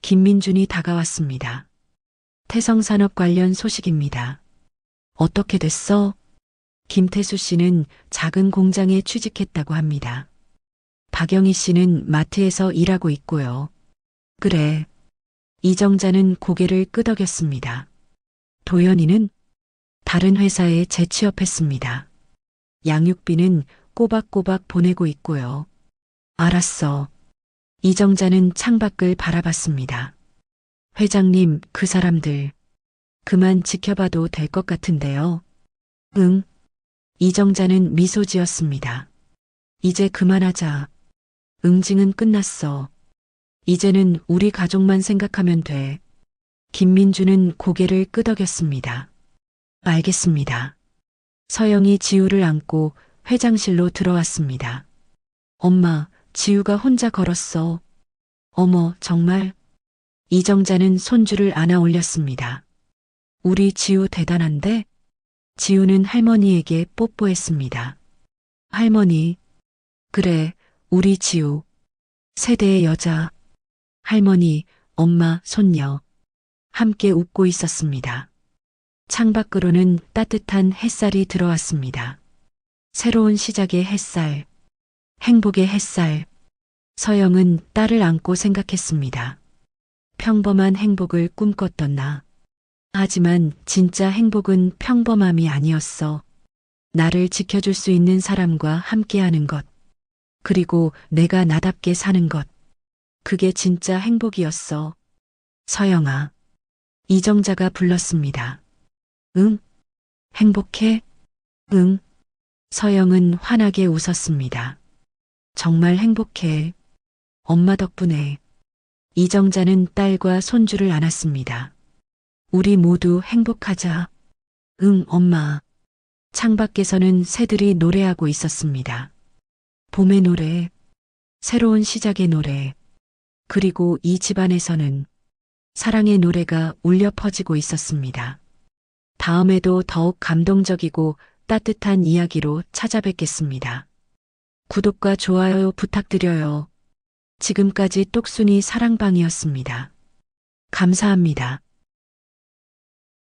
김민준이 다가왔습니다. 태성산업 관련 소식입니다. 어떻게 됐어? 김태수 씨는 작은 공장에 취직했다고 합니다. 박영희 씨는 마트에서 일하고 있고요. 그래. 이정자는 고개를 끄덕였습니다. 도연이는 다른 회사에 재취업했습니다. 양육비는 꼬박꼬박 보내고 있고요. 알았어. 이정자는 창밖을 바라봤습니다. 회장님, 그 사람들 그만 지켜봐도 될 것 같은데요. 응. 이정자는 미소 지었습니다. 이제 그만하자. 응징은 끝났어. 이제는 우리 가족만 생각하면 돼. 김민주는 고개를 끄덕였습니다. 알겠습니다. 서영이 지우를 안고 회장실로 들어왔습니다. 엄마, 지우가 혼자 걸었어. 어머, 정말? 이정자는 손주를 안아 올렸습니다. 우리 지우 대단한데? 지우는 할머니에게 뽀뽀했습니다. 할머니. 그래, 우리 지우. 세대의 여자. 할머니, 엄마, 손녀. 함께 웃고 있었습니다. 창밖으로는 따뜻한 햇살이 들어왔습니다. 새로운 시작의 햇살, 행복의 햇살. 서영은 딸을 안고 생각했습니다. 평범한 행복을 꿈꿨던 나. 하지만 진짜 행복은 평범함이 아니었어. 나를 지켜줄 수 있는 사람과 함께하는 것. 그리고 내가 나답게 사는 것. 그게 진짜 행복이었어. 서영아. 이정자가 불렀습니다. 응? 행복해? 응. 서영은 환하게 웃었습니다. 정말 행복해. 엄마 덕분에. 이정자는 딸과 손주를 안았습니다. 우리 모두 행복하자. 응, 엄마. 창밖에서는 새들이 노래하고 있었습니다. 봄의 노래, 새로운 시작의 노래, 그리고 이 집안에서는 사랑의 노래가 울려 퍼지고 있었습니다. 다음에도 더욱 감동적이고 따뜻한 이야기로 찾아뵙겠습니다. 구독과 좋아요 부탁드려요. 지금까지 똑순이 사랑방이었습니다. 감사합니다.